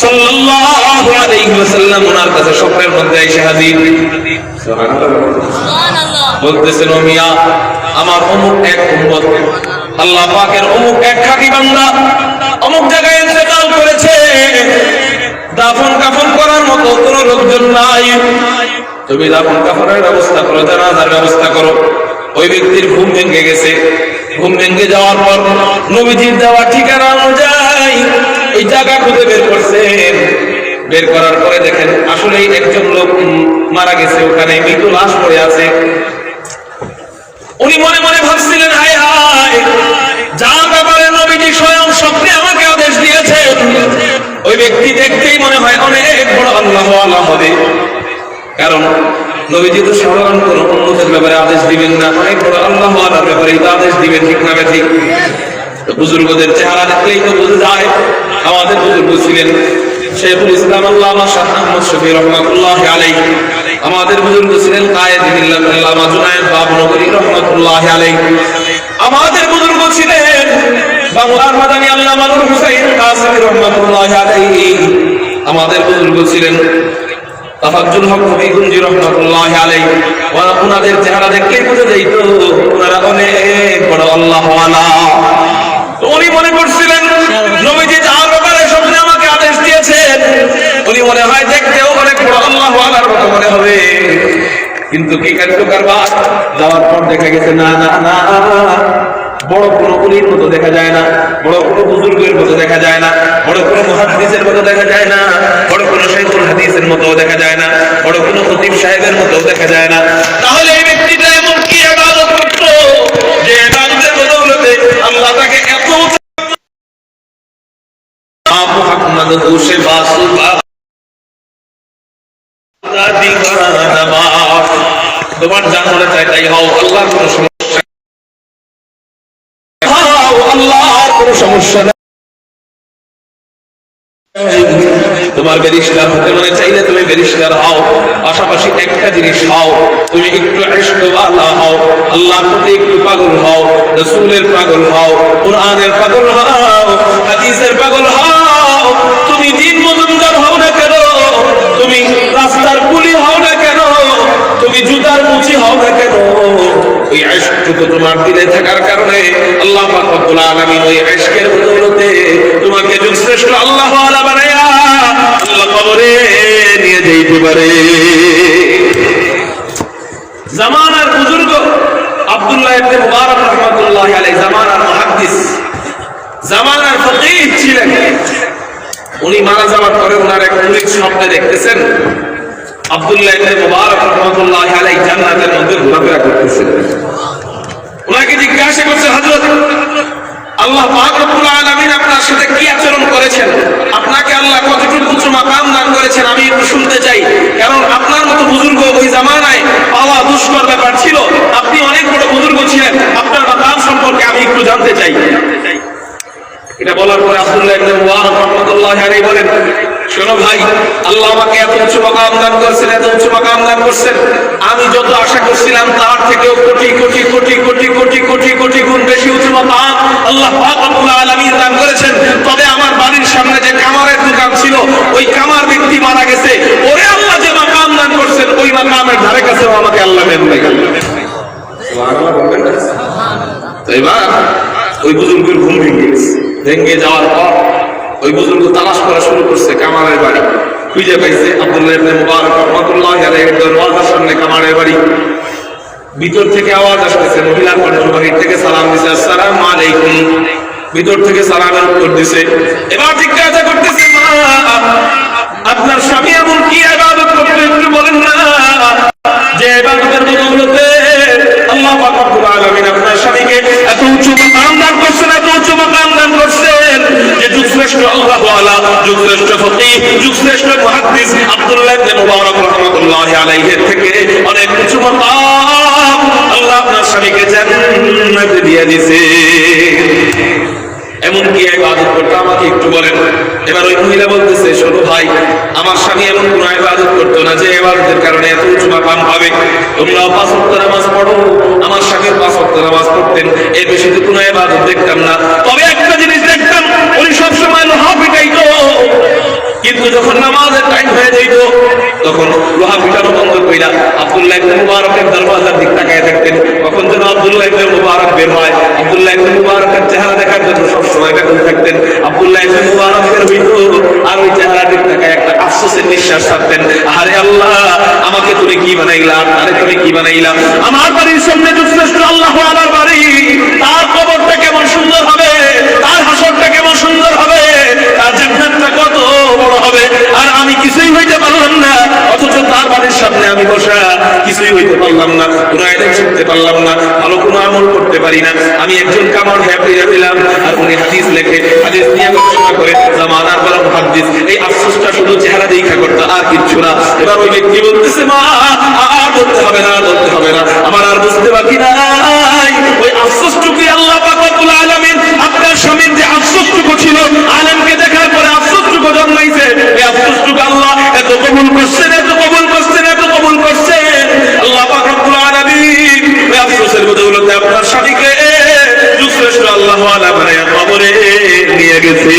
সাল্লাল্লাহু আলাইহি ওয়াসাল্লাম ওনার কাছে স্বপ্নের মধ্যে এসে হাজির। সুবহানাল্লাহ। বলতেছেন, ও মিয়া, আমার অমুক এক উম্মত, আল্লাহ পাকের অমুক এক খাঁটি বান্দা অমুক জায়গায় ইন্তেকাল করেছে, দাফন কাফন করার মতো কোনো লোকজন নাই, তুমি দাফন কাফনের ব্যবস্থা করো, জানাজার ব্যবস্থা করো। ওই ব্যক্তির ঘুম ভেঙে গেছে। ঘুম ভেঙে যাওয়ার পর নবীজির দেওয়া ঠিকানা অনুযায়ী ওই জায়গা খুঁজে বের করছেন। বের করার পরে দেখেন আসলে একজন লোক মারা গেছে, ওখানে মৃত লাশ পড়ে আছে। উনি মনে মনে ভাবছিলেন, হায় হায়, যার ব্যাপারে নবীজি স্বয়ং স্বপ্নে আমাকে আদেশ দিয়েছেন, ওই ব্যক্তি দেখতেই মনে হয় অনেক বড় আল্লাহওয়ালা হবে। কারণ নবীজি তো সাধারণ কোন উম্মতের ব্যাপারে আদেশ দিবেন না, অনেক বড় আল্লাহওয়ালার ব্যাপারে আদেশ দিবেন, ঠিক না ঠিক? বুজুর্গদের চেহারা দেখলেই তো বোঝা যায়। আমাদের বুজুর্গ ছিলেন শেখুল ইসলাম আল্লামা শাহ আহমদ শফি রহমাতুল্লাহ আলাইহি, আমাদের বুজুর্গ ছিলেন কায়েদ মিল্লাত আল্লামা জুনায়েদ বাবনগরী রহমাতুল্লাহ আলাইহি, আমাদের বুজুর্গ ছিলেন বাংলার মাদানী আল্লামা নূর হুসাইন কাসেমী রহমাতুল্লাহ আলাইহি, আমাদের বুজুর্গ ছিলেন তাফাজ্জুল হক হবিগঞ্জি রহমাতুল্লাহ আলাইহি। ওনাদের চেহারা দেখলেই বোঝা যেত ওনারা অনেক বড় আল্লাহওয়ালা। উনি মনে করছিলেন নবীজি যার ব্যাপারে স্বপ্নে আমাকে আদেশ দিয়েছেন, উনি মনে হয় দেখতেও অনেক বড় আল্লাহওয়ালার মতো মনে হবে। কিন্তু কি কাণ্ড কারবার, যাওয়ার পর দেখা গেছে না না না, বড় কোনো অলির মতো দেখা যায় না, বড় কোনো বুজুর্গের মতো দেখা যায় না, বড় কোনো মুহাদ্দিসের মতো দেখা যায় না, বড় কোনো শাইখুল হাদিসের মতো দেখা যায় না, বড় কোনো খতিব সাহেবের মতো দেখা যায় না। তাহলে এই ব্যক্তিটা এমন কি ইবাদত করত যে ইবাদতের বদৌলতে আল্লাহ তাকে এত মুহাম্মদ হুসে বাসুবা তোমার জানালে চাই তাই হও, আল্লাহর কোনো সমস্যা, আল্লাহর কোনো সমস্যা নেই। তোমার ব্যারিস্টার হতে মনে চাইলে তুমি ব্যারিস্টার হও, পাশাপাশি একটা জিনিস হও, তুমি একটু ইশকওয়ালা হও, আল্লাহর প্রতি একটু পাগল হও, রাসূলের পাগল হও, কোরআনের পাগল হও, হাদিসের পাগল হও। তুমি দিন মজুমদার হও না কেন, তুমি রাস্তার কুলি হও না কেন, তুমি জুতার মুচি হও না কেন, ওই ইশকটুকু তোমার দিলে থাকার কারণে আল্লাহ পাক রব্বুল আলামিন ওই ইশকের বদৌলতে তোমাকে শ্রেষ্ঠ আল্লাহওয়ালা বানায়া আল্লাহ কবরে নিয়ে যেতে পারে। জামানার বুজুর্গ আব্দুল্লাহ ইবনে মুবারক রাহমাতুল্লাহি আলাইহি জামানার মুহাদ্দিস, জামানার ফকিহ ছিলেন। উনি মারা যাওয়ার পরে ওনার এক মুরিদ স্বপ্নে দেখতেছেন আব্দুল্লাহ ইবনে মুবারক রাহমাতুল্লাহি আলাইহি জান্নাতের মধ্যে ঘোরাফেরা করতেছেন। ওনাকে জিজ্ঞাসা করছে, হযরত, আল্লাহ পাক রব্বুল আলামিন আপনার সাথে কি আচরণ করেছেন, আপনাকে আল্লাহ কতটুকু উচ্চ মাকাম দান করেছেন, আমি একটু শুনতে চাই। কারণ আপনার মতো বুজুর্গ ওই জামানায় পাওয়া দুষ্কর ব্যাপার ছিল, আপনি অনেক বড় বুজুর্গ ছিলেন, আপনার মাকাম সম্পর্কে আমি একটু জানতে চাই। এটা বলার পরে আব্দুল্লাহ ইবনে মুবারক রাহমাতুল্লাহি আলাইহি বলেন, শোনো ভাই, আল্লাহ আমাকে এত উচ্চ মাকাম দান করেছেন, এত উচ্চ মাকাম দান করছেন, আমি যত আশা করছিলাম তার থেকেও কোটি কোটি কোটি কোটি কোটি কোটি কোটি গুণ বেশি উচ্চ মাকাম আল্লাহ পাক রব্বুল আলামিন দান করেছেন। তবে আমার বাড়ির সামনে যে কামারের দোকান ছিল, ওই কামার ব্যক্তি মারা গেছে, ওরে আল্লাহ যে মাকাম দান করছেন, ওই মাকামের ধারে কাছেও আমাকে আল্লাহ দেন নাই। সুবহানাল্লাহ বলবেন না? তো এবার ওই বুজুর্গের ঘুম ভেঙে যাওয়ার পর ওই বুজুর্গ তালাশ করা শুরু করছে কামারের বাড়ি। খুঁজে পাইছে আব্দুল্লাহ ইবনে মুবারক রাহমাতুল্লাহি আলাইহির দরওয়াজার সামনে কামারের বাড়ি। ভিতর থেকে আওয়াজ আসতেছে, মহিলার কণ্ঠ, বাহির থেকে সালাম দিছে, আসসালামু আলাইকুম। ভিতর থেকে সালামের উত্তর দিছে। এবার জিজ্ঞাসা করতেছে, মা, আপনার স্বামী এমন কি ইবাদত করতে একটু বলেন না, যে ইবাদতের বদৌলতে আল্লাহ পাক রব্বুল আলামিন আপনার স্বামীকে এত উচ্চ মাকাম দান করছেন, এত উচ্চ মাকাম দান করছেন, যে যুগশ্রেষ্ঠ আল্লাহওয়ালা, যুগশ্রেষ্ঠ ফকিহ, যুগশ্রেষ্ঠ মুহাদ্দিস আব্দুল্লাহ ইবনে মুবারক রাহমাতুল্লাহি আলাইহির থেকে অনেক উচ্চ মাকাম আল্লাহ আপনার স্বামীকে জান্নাতে দিয়ে দিয়েছে। এমন কি ইবাদত করতে আমাকে একটু বলেন। এবার ওই মহিলা বলতেছে, শোনো ভাই, আমার স্বামী এমন কোন ইবাদত করতো না যে ইবাদতের কারণে এত উচ্চ মাকাম পাবে। তোমরাও 5 ওয়াক্ত নামাজ পড়ো, আমার স্বামী 5 ওয়াক্ত নামাজ পড়তেন, এর বেশি তো কোনো ইবাদত দেখতাম না। তবে একটা জিনিস দেখতাম, উনি সবসময় লোহা পিটাইতো, কিন্তু কিন্তু যখন নামাজের টাইম হয়ে যাইত তখন লোহা পিটানো বন্ধ কইরা আব্দুল্লাহ ইবনে মুবারকের দরওয়াজার দিক তাকায় থাকতেন। কখন যেন আব্দুল্লাহ ইবনে মুবারক বের হয়, আব্দুল্লাহ ইবনে মুবারকের চেহারা দেখার জন্য সবসময় ব্যাকুল থাকতেন। আব্দুল্লাহ ইবনে মুবারক বের হইত আর ওই চেহারা দিক তাকায় একটা আফসোসের নিঃশ্বাস ছাড়তেন, আরে আল্লাহ আমাকে তুমি কি বানাইলা, আরে তুমি কি বানাইলা, আমার বাড়ির সামনে যুক্তরাষ্ট্র আল্লাহ আলার বাড়ি, তার কবরটা কেমন সুন্দর হবে, তার হাসরটা কেমন সুন্দর হবে, তার জান্নাতটা কত বড় হবে, আর আমি কিছুই হইতে পারলাম না, অথচ তার বাড়ির সামনে আমি বসা কিছুই হইতে পারলাম না, কোনো আয়াত শিখতে পারলাম না, ভালো কোনো আমল করতে পারি না, আমি একজন কামার হ্যাপিয়া দিলাম। আর উনি হাদিস লেখে, হাদিস নিয়ে গবেষণা করে জামানার বড় মুহাদ্দিস, এই আফসোসটা শুধু চেহারা দেখা করতে আর কিচ্ছু না। এবার ওই ব্যক্তি বলতেছে মা আর বলতে হবে না, বলতে হবে না, আমার আর বুঝতে বাকি নাই। ওই আফসোসটুকু আল্লাহ পাক রব্বুল আলামিন আপনার স্বামীর যে আফসোসটুকু ছিল আলেমকে দেখার পরে আফসোসটুকু জন্মাইছে, এই আফসোসটুকু আল্লাহ এত কবুল করছেন, এত কবুল করছেন, এত কবুল করছেন। আল্লাহ পাক রব্বুল আলামিন ওই আফসোসের বদৌলতে আপনার স্বামীকে যুগশ্রেষ্ঠ আল্লাহ ওয়ালা বানায়া কবরে নিয়ে গেছে।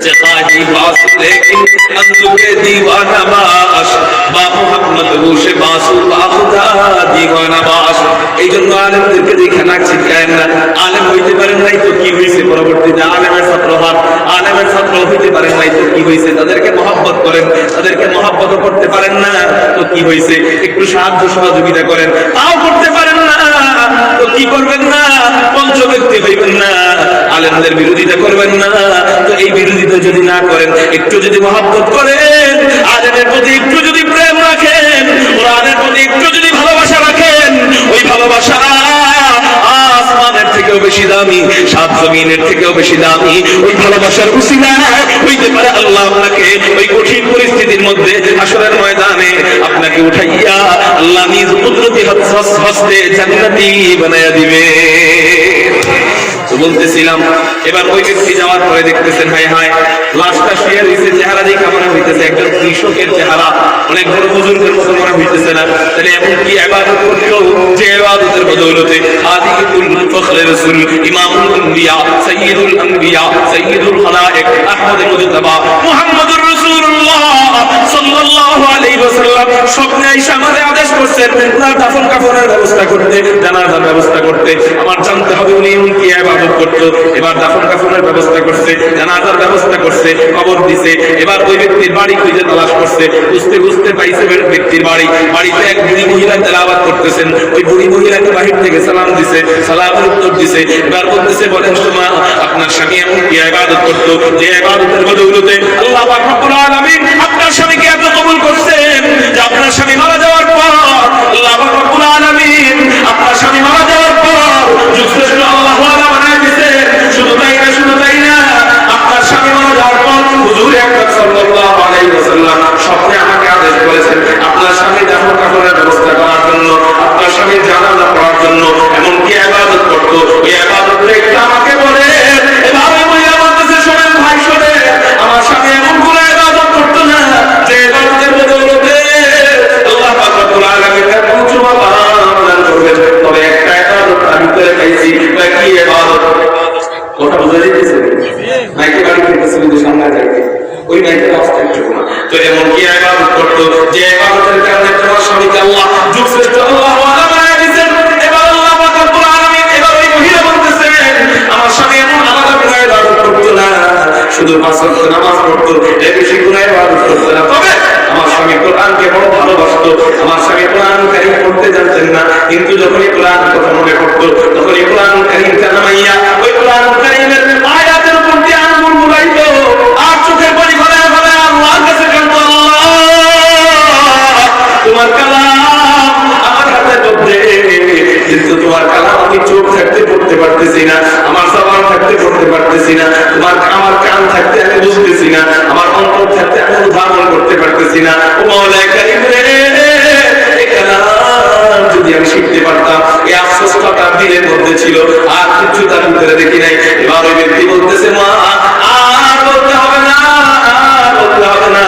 जहाजी बास लेकिन अंधु के दीवाना बास बा मोहम्मद रूशे बासु बाखुदा दीवाना बास। এই জন্য আলেমদেরকে দেখে নাক ছিটকায়েন না, আলেম হইতে পারেন নাই তো কি হইছে, পরবর্তীতে আলেমের ছাত্র হন, আলেমের ছাত্র হইতে পারেন নাই তো কি হইছে, তাদেরকে মহব্বত করেন, তাদেরকে মহব্বত করতে পারেন না তো কি হইছে, একটু সাহায্য সহযোগিতা করেন তাও করতে পারেন না তো কি করবেন না, পঞ্চ ব্যক্তি হইবেন না, আলেমদের বিরোধিতা করবেন না তো এই বিরোধিতা যদি না করেন, একটু যদি মহব্বত করেন, আলেমের প্রতি একটু যদি প্রেম রাখেন, কোরআনের প্রতি একটু যদি ভালোবাসা রাখেন, ওই ভালোবাসা আসমানের থেকেও বেশি দামি, সাত জমিনের থেকেও বেশি দামি, ওই ভালোবাসার উসিলা হইতে পারে আল্লাহ আপনাকে ওই কঠিন পরিস্থিতির মধ্যে হাসরের ময়দানে আপনাকে উঠাইয়া আল্লাহ নিজ কুদরতি হস্তে জান্নাতি বানায়া দিবে। বলতেছিলাম এবার ওই ব্যক্তি যাওয়ার পরে দেখতেছেন হায় হায় লাশটা শুয়ে রয়েছে, চেহারা দেখে মনে হইতেছে একজন কৃষকের চেহারা, অনেক বড় বুজুর্গের মতো মনে হইতেছে না, তাহলে এমন কি ইবাদত করতো যে ইবাদতের বদৌলতে আদিকুল ফখরে রাসূল ইমামুল আম্বিয়া সাইয়্যিদুল আম্বিয়া সাইয়্যিদুল খালায়েক আহমদ মুজতবা মুহাম্মদুর রাসূলুল্লাহ সাল্লাল্লাহু আলাইহি ওয়াসাল্লাম স্বপ্নে এসে আমাদের আদেশ করছেন তার দাফন কাফনের ব্যবস্থা করতে, জানাজার ব্যবস্থা করতে। আমার জানতে হবে উনি কি ইবাদত করতো। এবার দাফন কাফনের ব্যবস্থা করছে, জানাজার ব্যবস্থা করছে, কবর দিছে। এবার ওই ব্যক্তির বাড়ি খুঁজে তালাশ করছে, বুঝতে বুঝতে পাইছে ব্যক্তির বাড়ি, বাড়িতে এক বুড়ি মহিলা তেলাওয়াত করতেছেন, ওই বুড়ি মহিলাকে বাহির থেকে সালাম দিছে, সালামের উত্তর দিছে। এবার বলতেছে বলেন তোমা আপনার স্বামী এমন কি ইবাদত করতো যে ইবাদতের বদৌলতে আল্লাহ পাক রব্বুল আলামিন আপনার স্বামীকে এত কবুল করছেন যে আপনার স্বামী মারা যাওয়ার পর আল্লাহ পাক রব্বুল আলামিন আপনার স্বামী মারা যাওয়ার পর যুগশ্রেষ্ঠ আল্লাহ ওয়ালা বানায় দিয়েছেন। শুধু তাই না, শুধু তাই না, আপনার স্বামী মারা যাওয়ার পর হুজুর আকরাম সাল্লাল্লাহু আলাইহি ওয়াসাল্লাম স্বপ্নে আমাকে আদেশ করেছেন আপনার স্বামী দাফন কাফনের ব্যবস্থা করার জন্য, আপনার স্বামীর জানাজা পড়ার জন্য। এমন কি ইবাদত করতো, ওই ইবাদতটা একটু আমাকে বলে। এবার ওই মহিলা বলতেছে শোনেন ভাই শোনেন, আমার স্বামী এমন কোন ইবাদত করতো না যে ইবাদতের বদৌলতে আল্লাহ পাক রব্বুল আলামিন তার উঁচু মাকাম দান করবেন। তবে একটা ইবাদত আমি করে পাইছি, কি ইবাদত কথা বুঝা যাইতেছে? মাইকে বাড়ি করতেছে কিন্তু সামনে যাইতে ওই মাইকের অবস্থা একটু না। তো এমন কি ইবাদত করতো যে ইবাদতের কারণে তোমার স্বামীকে আল্লাহ যুগশ্রেষ্ঠ আল্লাহ ওয়ালা বানায় দিয়েছেন। এবার আল্লাহ পাক রব্বুল আলামিন এবার ওই মহিলা বলতেছেন আমার স্বামী এমন আলাদা কোনো ইবাদত করতো না, শুধু পাঁচ ওয়াক্ত নামাজ পড়তো, এর বেশি কোনো ইবাদত করতো না। তবে আমার স্বামী কোরআনকে বড় ভালোবাসতো, আমার স্বামী কোরআন কারীম পড়তে জানতেন না, কিন্তু যখনই কোরআন কথা মনে পড়তো তখনই কোরআন কারীমটা নামাইয়া ওই কোরআন কারীমের আয়াতের উপর দিয়ে আঙ্গুল বুলাইতো আর চোখের পানি ফেলায় ফেলায় আল্লাহর কাছে কাঁদতো, আল্লাহ তোমার কালাম আমার হাতের মধ্যে, কিন্তু তোমার কালাম আমি চোখ থাকতে পড়তে পারতেছি না, আমার জবান থাকতে পড়তে পারতেছি না, তোমার আমার কান থাকতে আমি বুঝতেছি না, আমার অন্তর থাকতে আমি ধারণ করতে পারতেছি না। ও মাওলা কারীম রে, এই কালাম যদি আমি শিখতে পারতাম, এই আফসোসটা তার দিলের মধ্যে ছিল, আর কিছু তার ভিতরে দেখি নাই। এবার ওই ব্যক্তি বলতেছে মা আর বলতে হবে না, আর বলতে হবে না,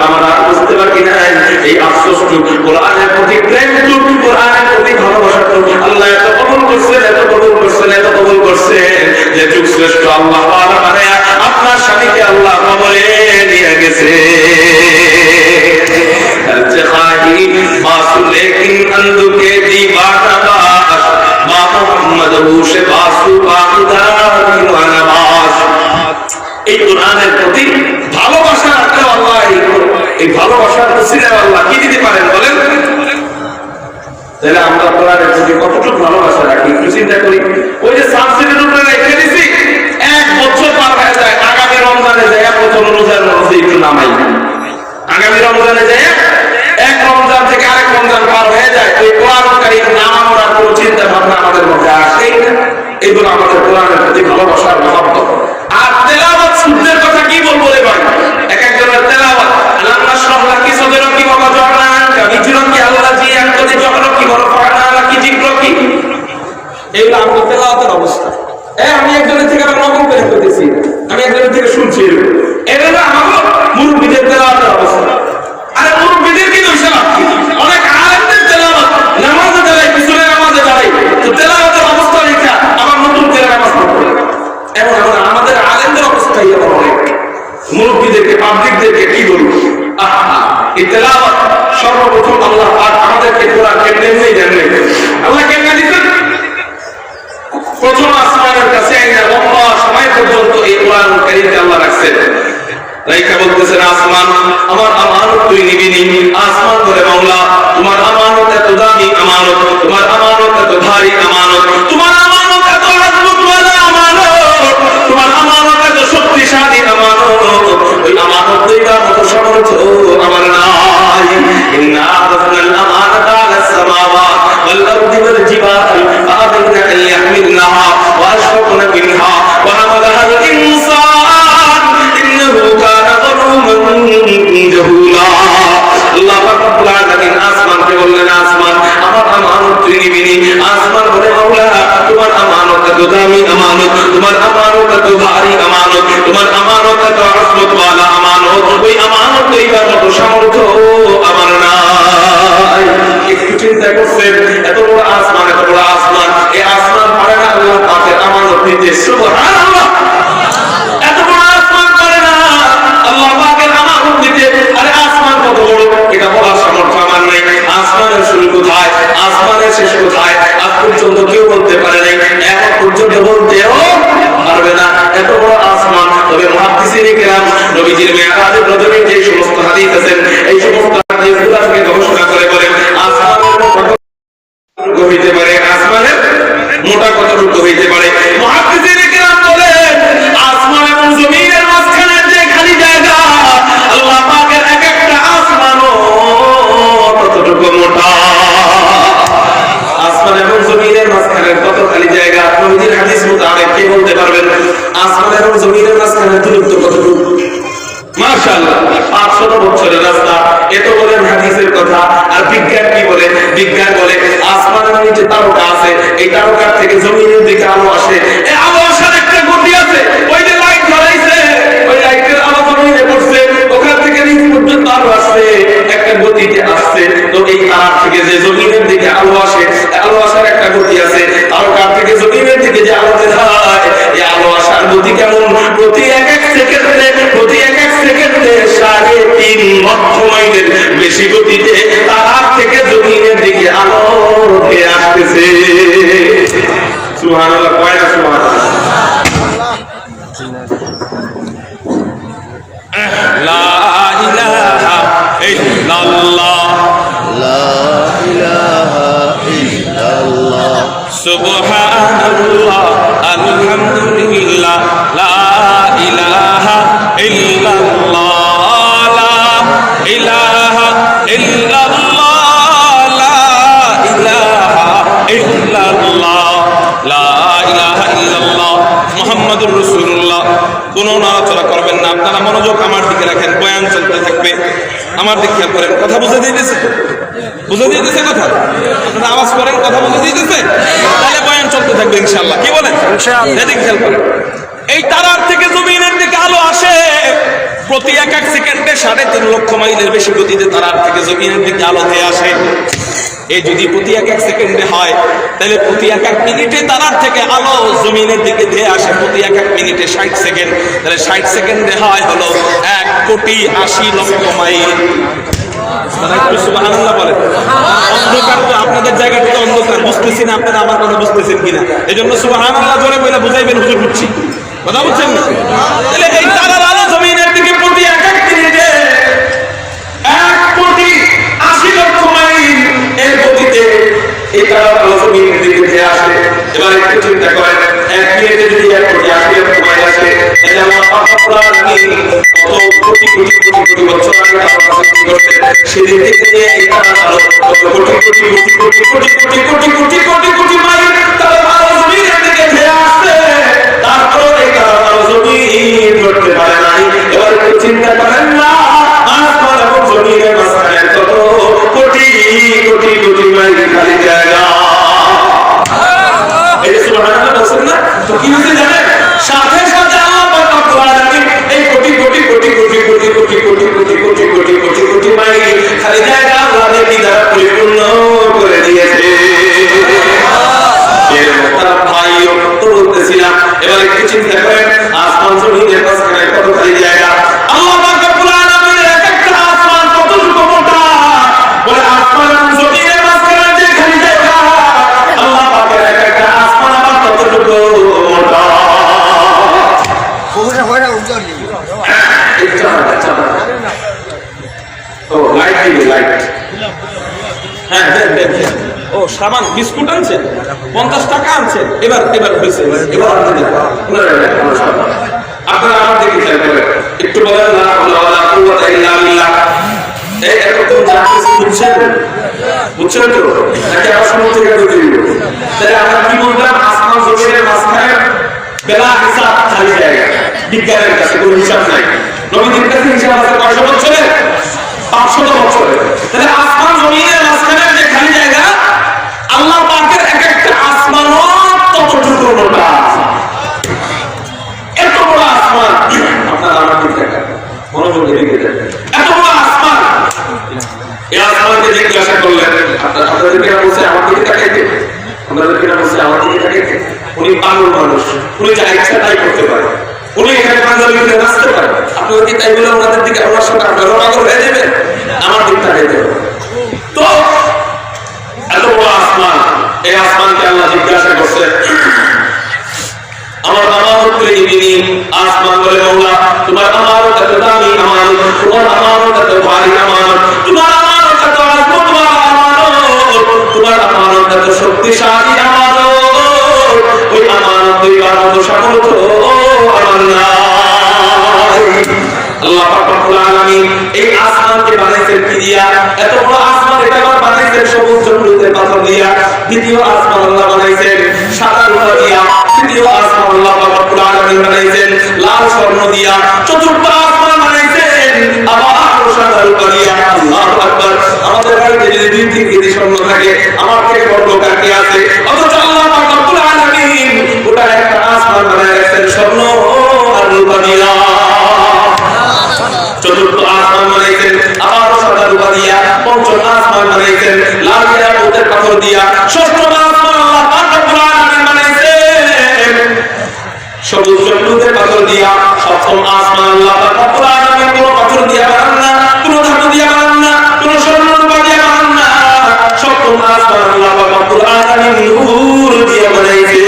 আমার আর বুঝতে বাকি নাই। এই আফসোসটুকু কোরআনের প্রতি প্রেমটুকু, কোরআনের প্রতি ভালোবাসাটুকু আল্লাহ এত কবুল করছেন, এত কবুল করছেন, এত কবুল করছেন যে যুগশ্রেষ্ঠ আল্লাহ ওয়ালা বানায়া আপনার স্বামীকে মুহাম্মাদুহু শিফাসু বাকিদাতুন ওয়া নাবাস। এই কোরআনের প্রতি ভালোবাসা রাখলে আল্লাহ এই ভালোবাসার ওসিলায় আল্লাহ কি দিতে পারেন বলেন? তাহলে আমরা কোরআনের প্রতি কতটুকু ভালোবাসা রাখি একটু চিন্তা করি। ওই যে সাবসিডির উপরে রেখে দিছি, 1 বছর পার হয়ে যায়, আগামী রমজানে যায় প্রথম রোজার মধ্যে একটু নামাই, আগামী রমজানে যায় 1 রমজান থেকে আরেক রমজান পার হয়ে যায়, ওই কোরআন কারীম নামানোর কোনো চিন্তা ভাবনা আমাদের মধ্যে আসেই না। এগুলো আমাদের কোরআনের প্রতি ভালোবাসার মহব্বত। আর তেলাওয়াত সুন্নাতের কথা কি বলবো রে ভাই, এক একজনের তেলাওয়াত আল্লাহ নাশরাহ লাকি সাদরাকি ওয়া ওয়াজআনা আনকা বিজরাকি আল্লাহ জি আনকাদি জহরাকি ওয়া রাফা'না লাকি যিকরাকি। এগুলো আমাদের তেলাওয়াতের অবস্থা। আমি একজনের থেকে নকল করে করতেছি, আমি একজনের থেকে শুনছি, এগুলো আমাদের মুরব্বিদের তেলাওয়াতের অবস্থা। আরে মুরব্বিদের কি দোষ আছে? অনেক আলেমদের তেলাওয়াত নামাজে দাঁড়ায়, পিছনে নামাজে দাঁড়ায়, তো তেলাওয়াতের অবস্থা রেখা আবার নতুন করে নামাজ পড়ে। এখন আমাদের আলেমদের অবস্থাই এমন, অনেক মুরব্বিদেরকে পাবলিকদেরকে কি বলবো? এই তেলাওয়াত সর্বপ্রথম আল্লাহ পাক আমাদেরকে কোরআন কেমনে দেন, আল্লাহ কেমনে দিতেন? প্রথম আসমানের কাছে আইনা লম্বা সময় পর্যন্ত এই কোরআন কারীমকে আল্লাহ রাখছেন। রাইখা বলতেছেন, আসমান আমার আমানত তুই নিবি নি। আসমান বলে, মাওলা তোমার আমানত এত দামি আমানত, তোমার আমানত এত ভারী আমানত, তোমার আমানত এত আজমতওয়ালা আমানত, তোমার আমানত এত শক্তিশালী আমানত, ওই আমানত দেওয়ার মতো সামর্থ্য আমার নাই। ইন্না আরাফনাল আমানাতা আলাস সামাওয়াত ওয়াল আরদি ওয়াল জিবাল ফাআবাইনা আন ইয়াহমিলনাহা ওয়া আশফাকনা মিনহা ওয়া হামালাহা আল ইনসান ইন্নাহু কানা যালুমান জাহুলা। আল্লাহ পাক রব্বুল আলামিন আসমানকে বললেন, আসমান আমার আমানত তুই নিবি নি। আসমান বলে, মাওলা তোমার আমানত এত দামি আমানত, তোমার আমানত এত ভারী আমানত, তোমার আমানত এত আজমতওয়ালা আমানত, ওই আমানত দেওয়ার মতো সামর্থ্য আমার নাই। একটু চিন্তা করছেন, এত বড় আসমান, এত বড় আসমান, এই আসমান পারে না আল্লাহ পাকের আমানত নিতে? সুবহানাল্লাহ। এত বড় আসমান পারে না আল্লাহ পাকের আমানত নিতে। আরে আসমান কত বড়, এটা বলার সামর্থ্য আমার নাই। আসমানের শুরু কোথায়, আসমানের শেষ কোথায়, আজ পর্যন্ত কেউ বলতে পারে নাই, এখন পর্যন্ত বলতেও পারবে না। এত বড় আসমান। তবে মুহাদ্দিসিনে কেরাম নবীজির মেরাজের প্রথমে যে সমস্ত হাদিস আছেন, এই সমস্ত হাদিসগুলোকে গবেষণা করে বলেন আসমানের কতটুকু হইতে পারে, আসমানের মোটা কতটুকু হইতে পারে। মুহাদ্দিসিনে কেরাম বলেন আসমান এবং জমিনের মাঝখানে যে খালি জায়গা, আল্লাহ পাকের এক একটা আসমানও কতটুকু মোটা। আসমান এবং জমিনের মাঝখানে কত খালি জায়গা, নবীজির হাদিস মোতাবেক কে বলতে পারবেন? আসমান এবং জমিনের মাঝখানে দূরত্ব কতটুকু? মাশাআল্লাহ 500 বছরের রাস্তা। এত বলেন হাদিসের কথা। আর বিজ্ঞান কি বলে? বিজ্ঞান বলে আসমানের নিচে তারকা আছে, এই তারকার থেকে জমিনের দিকে আলো আসে, এই আলো আসার একটা গতি আছে। ওই যে লাইট জ্বলাইছে, ওই লাইটের আলো জমিনে পড়ছে, ওখান থেকে নিচ পর্যন্ত আলো আসছে, একটা গতিতে আসছে। তো এই তার থেকে যে জমিনের দিকে আলো আসে, আলো আসার একটা গতি আছে। তারকার থেকে জমিনের দিকে যে আলো যায়, এই আলো আসার গতি কেমন? প্রতি এক সেকেন্ডে, প্রতি এক সেকেন্ডে 3.5 লক্ষ মাইলের বেশি গতিতে তার থেকে জমিনের দিকে আলো উঠে আসতেছে। সুবহানাল্লাহ, কয় না সুবহানাল্লাহ? লা ইলাহা ইল্লাল্লাহ, লা ইলাহা ইল্লাল্লাহ, সুবহানাল্লাহ, আলহামদুলিল্লাহ, লা ইলাহা ইল্লাল্লাহ, লা ইলাহা ইল্লাল্লাহ, লা ইলাহা ইল্লাল্লাহ, লা ইলাহা ইল্লাল্লাহ, মুহাম্মাদুর রাসূলুল্লাহ। কোনো নড়াচড়া করবেন না, আপনারা মনোযোগ আমার দিকে রাখেন, বয়ান চলতে থাকবে, আমার দিকে খেয়াল করেন। কথা বুঝে দিতেছে? বুঝে দিতেছে কথা? আপনারা আওয়াজ করেন, কথা বুঝে দিতেছে? তাহলে বয়ান চলতে থাকবে ইনশাআল্লাহ। কি বলেন? ইনশাআল্লাহ। এদিকে খেয়াল করেন। এই তারার থেকে জমিনের দিকে আলো আসে প্রতি এক সেকেন্ডে 3.5 লক্ষ মাইলের বেশি গতিতে তারার থেকে জমিনের দিকে আলো দিয়ে আসে। এই যদি প্রতি এক সেকেন্ডে হয়, তাহলে প্রতি এক মিনিটে তারার থেকে আলো জমিনের দিকে ধেয়ে আসে প্রতি এক মিনিটে 60 সেকেন্ড। তাহলে 60 সেকেন্ডে হয় হলো 1,80,00,000 মাইল। তারা একটু সুবহানাল্লাহ বলেন। অন্ধকার তো আপনাদের জায়গাটা তো অন্ধকার, বুঝতেছি না আপনারা আমার কথা বুঝতেছেন কিনা, এই জন্য সুবহানাল্লাহ জোরে বলে বুঝাইবেন, হুজুর বুঝছি, কথা বুঝছেন না? তাহলে এই তারার আলো জমিনের দিকে প্রতি এক এক মিনিটে 1,80,00,000 মাইল এর গতিতে এই তারার আলো জমিনের দিকে ধেয়ে আসে। এবার একটু চিন্তা করেন, 1 মিনিটে যদি 1,80,00,000 মাইল আসে, তাহলে আমার পাপড়া নাকি কত কোটি কোটি কোটি কোটি বছর আগে আমার কাছে কি করতে, সেদিন থেকে এই তারার আলো কত কোটি কোটি কোটি কোটি কোটি কোটি কোটি কোটি কোটি কোটি মাইল তারার আলো জমিনের দিকে ধেয়ে আসছে, তারপর এই তারার আলো জমিন করতে পারে নাই। এবার একটু চিন্তা করেন না, আসমান এবং জমিনের মাঝখানে কত কোটি কোটি কোটি মাইল খালি জায়গা। এই যে সুবহানাল্লাহ বলছেন না, তো কি হচ্ছে জানেন, সাথে সাথে আল্লাহ পাক রব্বুল আলামিন এই কোটি কোটি কোটি কোটি কোটি কোটি কোটি কোটি কোটি কোটি কোটি কোটি মাইল খালি জায়গা আল্লাহর কি দ্বারা পরিপূর্ণ করে দিয়েছে। এর মতো ভাইও তো বলতেছিলাম, এবার একটু চিন্তা করেন, আসমান জমিনের মাঝখানে কত খালি জায়গা। আল্লাহ পাক রব্বুল আলামিনের এক একটা আসমান কতটুকু মোটা, বলে আসমান এবং জমিনের মাঝখানে যে খালি জায়গা, আল্লাহ পাকের এক একটা আসমান আবার কতটুকু মোটা। ওটা হয় না উজ্জ্বল নেই। ও লাইট দিবে, লাইট। হ্যাঁ দেন দেন দেন। ও সাবান বিস্কুট আনছেন, 50 টাকা আনছেন, এবার এবার হয়েছে, এবার আপনারা আমার দিকে খেয়াল করেন, একটু বলেন না হাওলা ওয়ালা কুওয়াতা ইল্লা বিল্লাহ। এই এতক্ষণ যা কিছু বুঝছেন, বুঝছেন তো নাকি আবার শুরু থেকে বলতে দিব? তাহলে আমরা কি বললাম, আসমান জমিনের মাঝখানে বেলা হিসাব খালি জায়গা, বিজ্ঞানের কাছে কোনো হিসাব নাই, নবীদের কাছে হিসাব আছে 500 বছরের, 500 বছরের। তাহলে আসমান জমিনের মাঝখানে যে খালি জায়গা, আল্লাহ পাকের এক একটা আসমানও ততটুকু মোটা। এত বড় আসমান, আপনারা আমার দিকে তাকান, মনোযোগ দিয়ে দেখেন, এত বড় আসমান, এই আসমানকে জিজ্ঞাসা করলেন, আপনাদের কেন বলছে আমার দিকে তাকাইতে, আপনাদের কেন বলছে আমার দিকে তাকাইতে? উনি পাগল মানুষ, উনি যা ইচ্ছা তাই করতে পারে, উনি এখানে পাঞ্জাবি খুলে নাচতে পারে। আপনারা কি তাই বলে ওনাদের দিকে, ওনার সঙ্গে আপনারা পাগল হয়ে যাবেন? আমার দিক তাকাইতে হবে। তো এত বড় আসমান, এই আসমানকে আল্লাহ জিজ্ঞাসা করছে, আমার আমানত প্রেমিনী আসমান বলে, মওলা তোমার আমানত এত দামি আমানত, তোমার আমানত এত ভারী আমানত, তোমার আমানত এত আজমত আমানত, তোমার আমানত এত শক্তিশালী আমানত, ওই আমানত দিবার মতো সামর্থ্য আমার নাই। আল্লাহ পাক রব্বুল আলামিন এই আসমানকে বানাইছেন কি দিয়া? এত বড় আসমান, এটা আবার বানাইছেন সবুজ জমরুদের পাথর দিয়া। দ্বিতীয় আসমান আল্লাহ বানাইছেন সাদা রূপা দিয়া। তৃতীয় আসমান আল্লাহ পাক রব্বুল আলামিন বানাইছেন লাল স্বর্ণ দিয়া। চতুর্থ আসমান বানাইছেন আবার সাদা রূপা দিয়া। আল্লাহু আকবার। আমাদের বাড়িতে যদি 2-3 কেজি স্বর্ণ থাকে, আমার থেকে বড় লোক আর কি আছে? অথচ আল্লাহ পাক রব্বুল আলামিন ওটা একটা আসমান বানায় রাখছেন স্বর্ণ আর রূপা দিয়া। চতুর্থ আসমান বানাইছেন আবার সাদা রূপা দিয়া। পঞ্চম আসমান বানাইছেন লাল ইয়াকুতের পাথর দিয়া। ষষ্ঠ আসমান আল্লাহ পাক রব্বুল আলামিন বানাইছেন সবুজ জমরুদের পাথর দিয়া। সপ্তম আসমান আল্লাহ পাক রব্বুল আলামিন কোনো পাথর দিয়া বানান না, কোনো ধাতু দিয়া বানান না, কোনো স্বর্ণ রূপা দিয়া বানান না। সপ্তম আসমান আল্লাহ পাক রব্বুল আলামিন নূর দিয়া বানাইছে।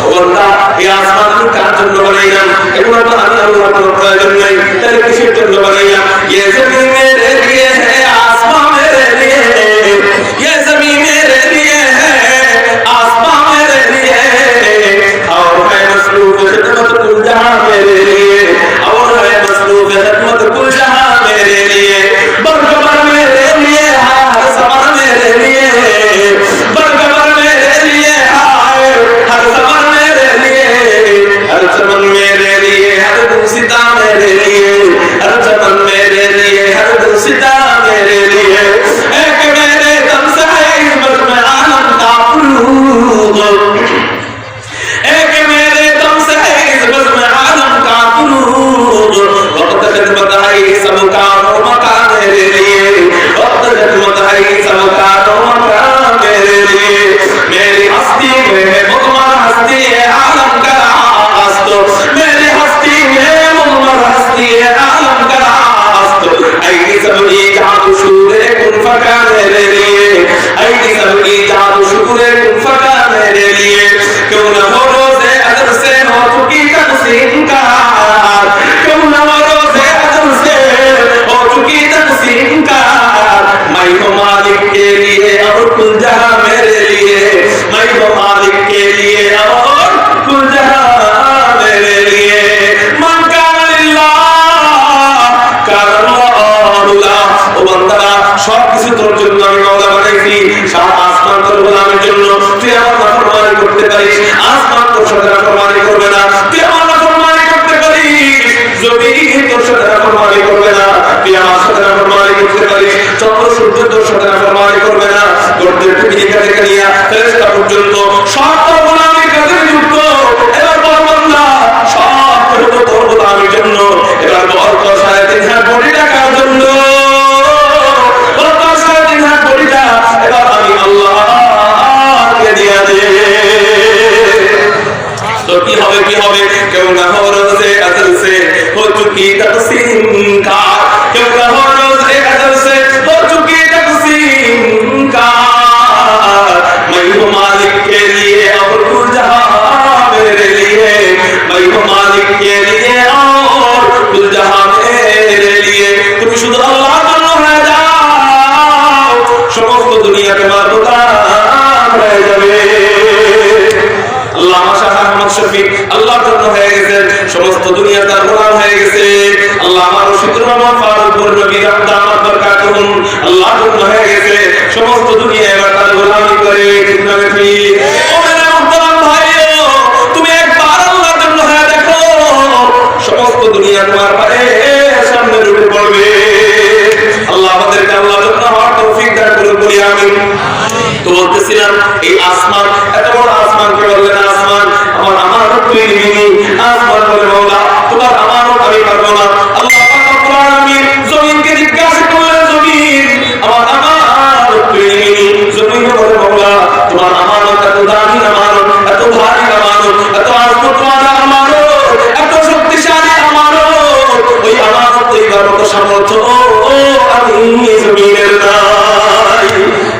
ওয়াল্লাহ, এই আসমান কার জন্য বানাইলাম? এগুলো তো আমি আল্লাহর কোনো প্রয়োজন নাই, তাহলে কিসের জন্য বানাইলাম? ये ज़मीन मेरे लिए है, आसमान मेरे लिए है, ये ज़मीन मेरे लिए है, आसमान मेरे लिए है, और मैं मसरूफ़ खिदमत कुल जहां मेरे পারিস, আসমান তোর সাথে নাফরমানি করবে না। তুই আমার নাফরমানি করতে পারিস, জমিন তোর সাথে নাফরমানি করবে না। তুই আমার সাথে নাফরমানি করতে পারিস, চন্দ্র সূর্য তোর সাথে নাফরমানি করবে না। তোর পৃথিবীকা থেকে নিয়ে ফেরেশতা পর্যন্ত সব তোর গোলামির কাছে যুক্ত। এবার বল বান্দা, সব তোর গোলামির জন্য। এবার বল তোর 3.5 কোটি টাকার জন্য। বল তোর 3.5 কোটি টাকা এবার আমি আল্লাহকে দিয়ে দে। তো কি হবে, কি হবে? কেউ না हो रोज़े अज़ल से हो चुकी तक़सीम का, क्यों ना हो रोज़े अज़ल से हो चुकी तक़सीम का। मैं हूँ मालिक के लिए और कुल जहां मेरे लिए, मैं हूँ मालिक के लिए और कुल जहां मेरे लिए। তুমি শুধু আল্লাহর জন্য হয়ে যাও, সমস্ত দুনিয়া তোমার গোলাম হয়ে যাবে। আল্লাহ শাহ আহমদ শফি আল্লাহর জন্য হয়ে গেছেন, সমস্ত দুনিয়া তার গোলাম হয়ে গেছে। আল্লাহ আমার রশিদুর রহমান ফারুক নবী দামাত বরকাতুহুম আল্লাহর জন্য হয়ে গেছে, সমস্ত দুনিয়া এবার তার গোলামি করে। ঠিক না ঠিক? ও মেরে মুহতারাম ভাইও, তুমি একবার আল্লাহর জন্য হয়ে দেখো, সমস্ত দুনিয়া তোমার পায়ের সামনে উঠে পড়বে। আল্লাহ আমাদেরকে আল্লাহর জন্য হওয়ার তৌফিক দান করুন, বলি আমিন। তো বলতেছিলাম এই আসমান, এত বড় আসমানকে বললেন আসমান আমার তুই নিবি। আসমান বলে মাওলা তোমার আমানত আমি পারবো না। আল্লাহ পাক রব্বুল আলামিন জমিনকে জিজ্ঞাসা করলেন, জমিন আমার আমানত তুই নিবি। জমিন বলে মাওলা তোমার আমানত এত দামি আমানত, এত ভারী আমানত, এত আজমতওয়ালা আমানত, এত শক্তিশালী আমানত, ওই আমানত লইবার মতো সামর্থ্য আমি জমিনের নাই।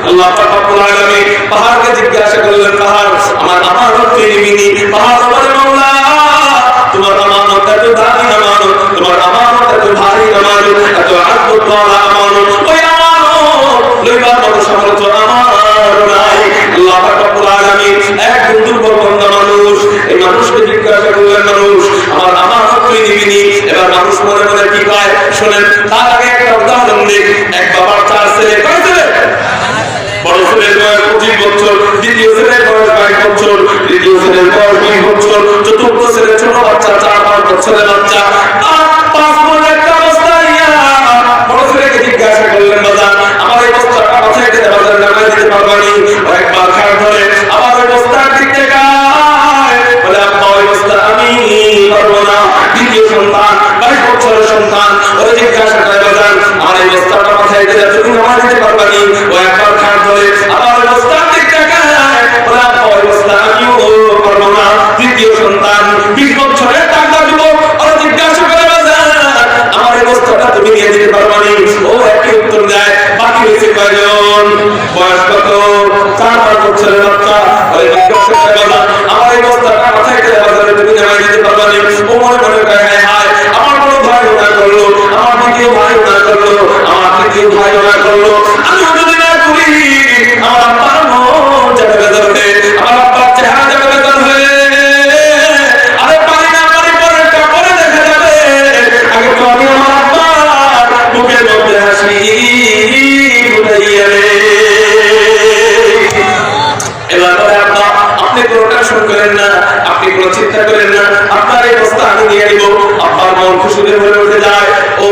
আল্লাহ পাক রব্বুল আলামিন পাহাড়কে জিজ্ঞাসা করলেন, পাহাড় আমার আমানত তুই নিবি। পাহাড় বলে মাওলা তোমার আমানত এত দামি আমানত, তোমার আমানত এত ভারী আমানত, এত আজমতওয়ালা আমানত, ওই আমানত লইবার মতো সামর্থ্য আমার নাই। আল্লাহ পাক রব্বুল আলামিন একজন দুর্বল বান্দা মানুষ, এই মানুষকে জিজ্ঞাসা করলেন, মানুষ আমার আমানত তুই নিবি। এবার মানুষ মনে মনে কি কয় শুনেন। তার আগে একটা উদাহরণ দিই। এক বাবার 4 ছেলে, কয় ছেলে? বড় ছেলের বয়স 25 বছর, দ্বিতীয় ছেলের বয়স 22 বছর, তৃতীয় ছেলের বয়স 20 বছর, চতুর্থ ছেলে ছোট বাচ্চা 4-5 বছরের বাচ্চা। 5 বছরের একটা অবস্থা নিয়া বড় ছেলেকে জিজ্ঞাসা করলেন, বাজার আমার এই বস্তাটা মাথায় দিতে বাজার নামাই দিতে পারবানি? ও একবার খাট ধরে আবার ওই বস্তার দিক থেকে বলে আব্বা ওই বস্তা আমি পারবো না। দ্বিতীয় সন্তান 22 বছরের সন্তান, ওরা জিজ্ঞাসা করে বাজার আমার এই বস্তাটা মাথায় দিতে তুমি নামাই দিতে পারবানি? ও একবার খাট ধরে আবার ওই বস্তার দিক থেকে বলে আব্বা ওই বস্তা আমিও পারবো না। তৃতীয় সন্তান 20 বছরের টাকা যুবক, ওরা জিজ্ঞাসা করে বাজার আমার এই বস্তাটা তুমি নিয়ে দিতে পারবানি? ও একই উত্তর দেয়। বাকি হয়েছে কয়জন? বয়স কত? 4-5 বছরের বাচ্চা, ওই জিজ্ঞাসা করে বাজার আমার এই বস্তাটা মাথায় দিতে বাজারে তুমি নামাই দিতে পারবানি? ও মনে মনে কয় হায় হায় আমার বড় ভাই ওনা করলো, আমার দ্বিতীয় ভাই ওনা করলো, আমার তৃতীয় ভাই ওনা করলো, আমি যদি না করি আমার আব্বার মন যাবে বেজার হয়ে, আমার আব্বার চেহারা যাবে বেজার হয়ে। আরে পারি না পারি পরেরটা পরে দেখা যাবে, আগে তো আমি আমার আব্বার মুখের মধ্যে হাসি ফুটাইয়া রে। এবার বলে আব্বা আপনি কোনো টেনশন করেন না, আপনি কোনো চিন্তা করেন না, আপনার এই বস্তা আমি নিয়ে নিব। আব্বার মন খুশিতে ভরে উঠে যায়। ও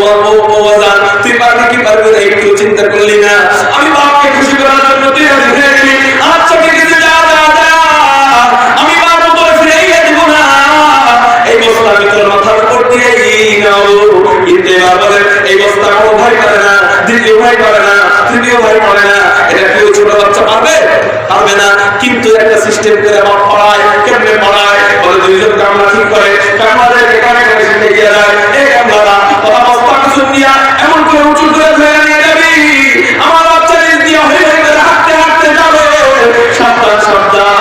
বাজান তুই পারবি কি পারবি না একটু চিন্তা করলি না? আমি বাপকে খুশি করার জন্য তুই রাজি হয়ে গেলি। আচ্ছা ঠিক আছে যা যা যা, আমি বাপ তোর ফিরাইয়া দিব না, এই বস্তা আমি তোর মাথার উপর দিয়েই নাও। কিন্তু এবার বলেন এই বস্তা কোনো ভাই পারে না, দ্বিতীয় ভাই পারে না, তৃতীয় ভাই পারে না, এটা কেউ ছোট বাচ্চা পারবে? পারবে না। কিন্তু একটা সিস্টেম করে আমার পড়ায়, কেমনে পড়ায় বলে দুইজন কামলা ঠিক করে, কামলাদেরকে কানে কানে শিখে গিয়ে যায় এই কামলারা কথা বস্তা কিছু দিয়া এমন করে উঁচু করে ধরে নিয়ে যাবি আমার বাচ্চা নিজ দিয়া হয়ে হাঁটতে হাঁটতে যাবে। সাবধান সাবধান,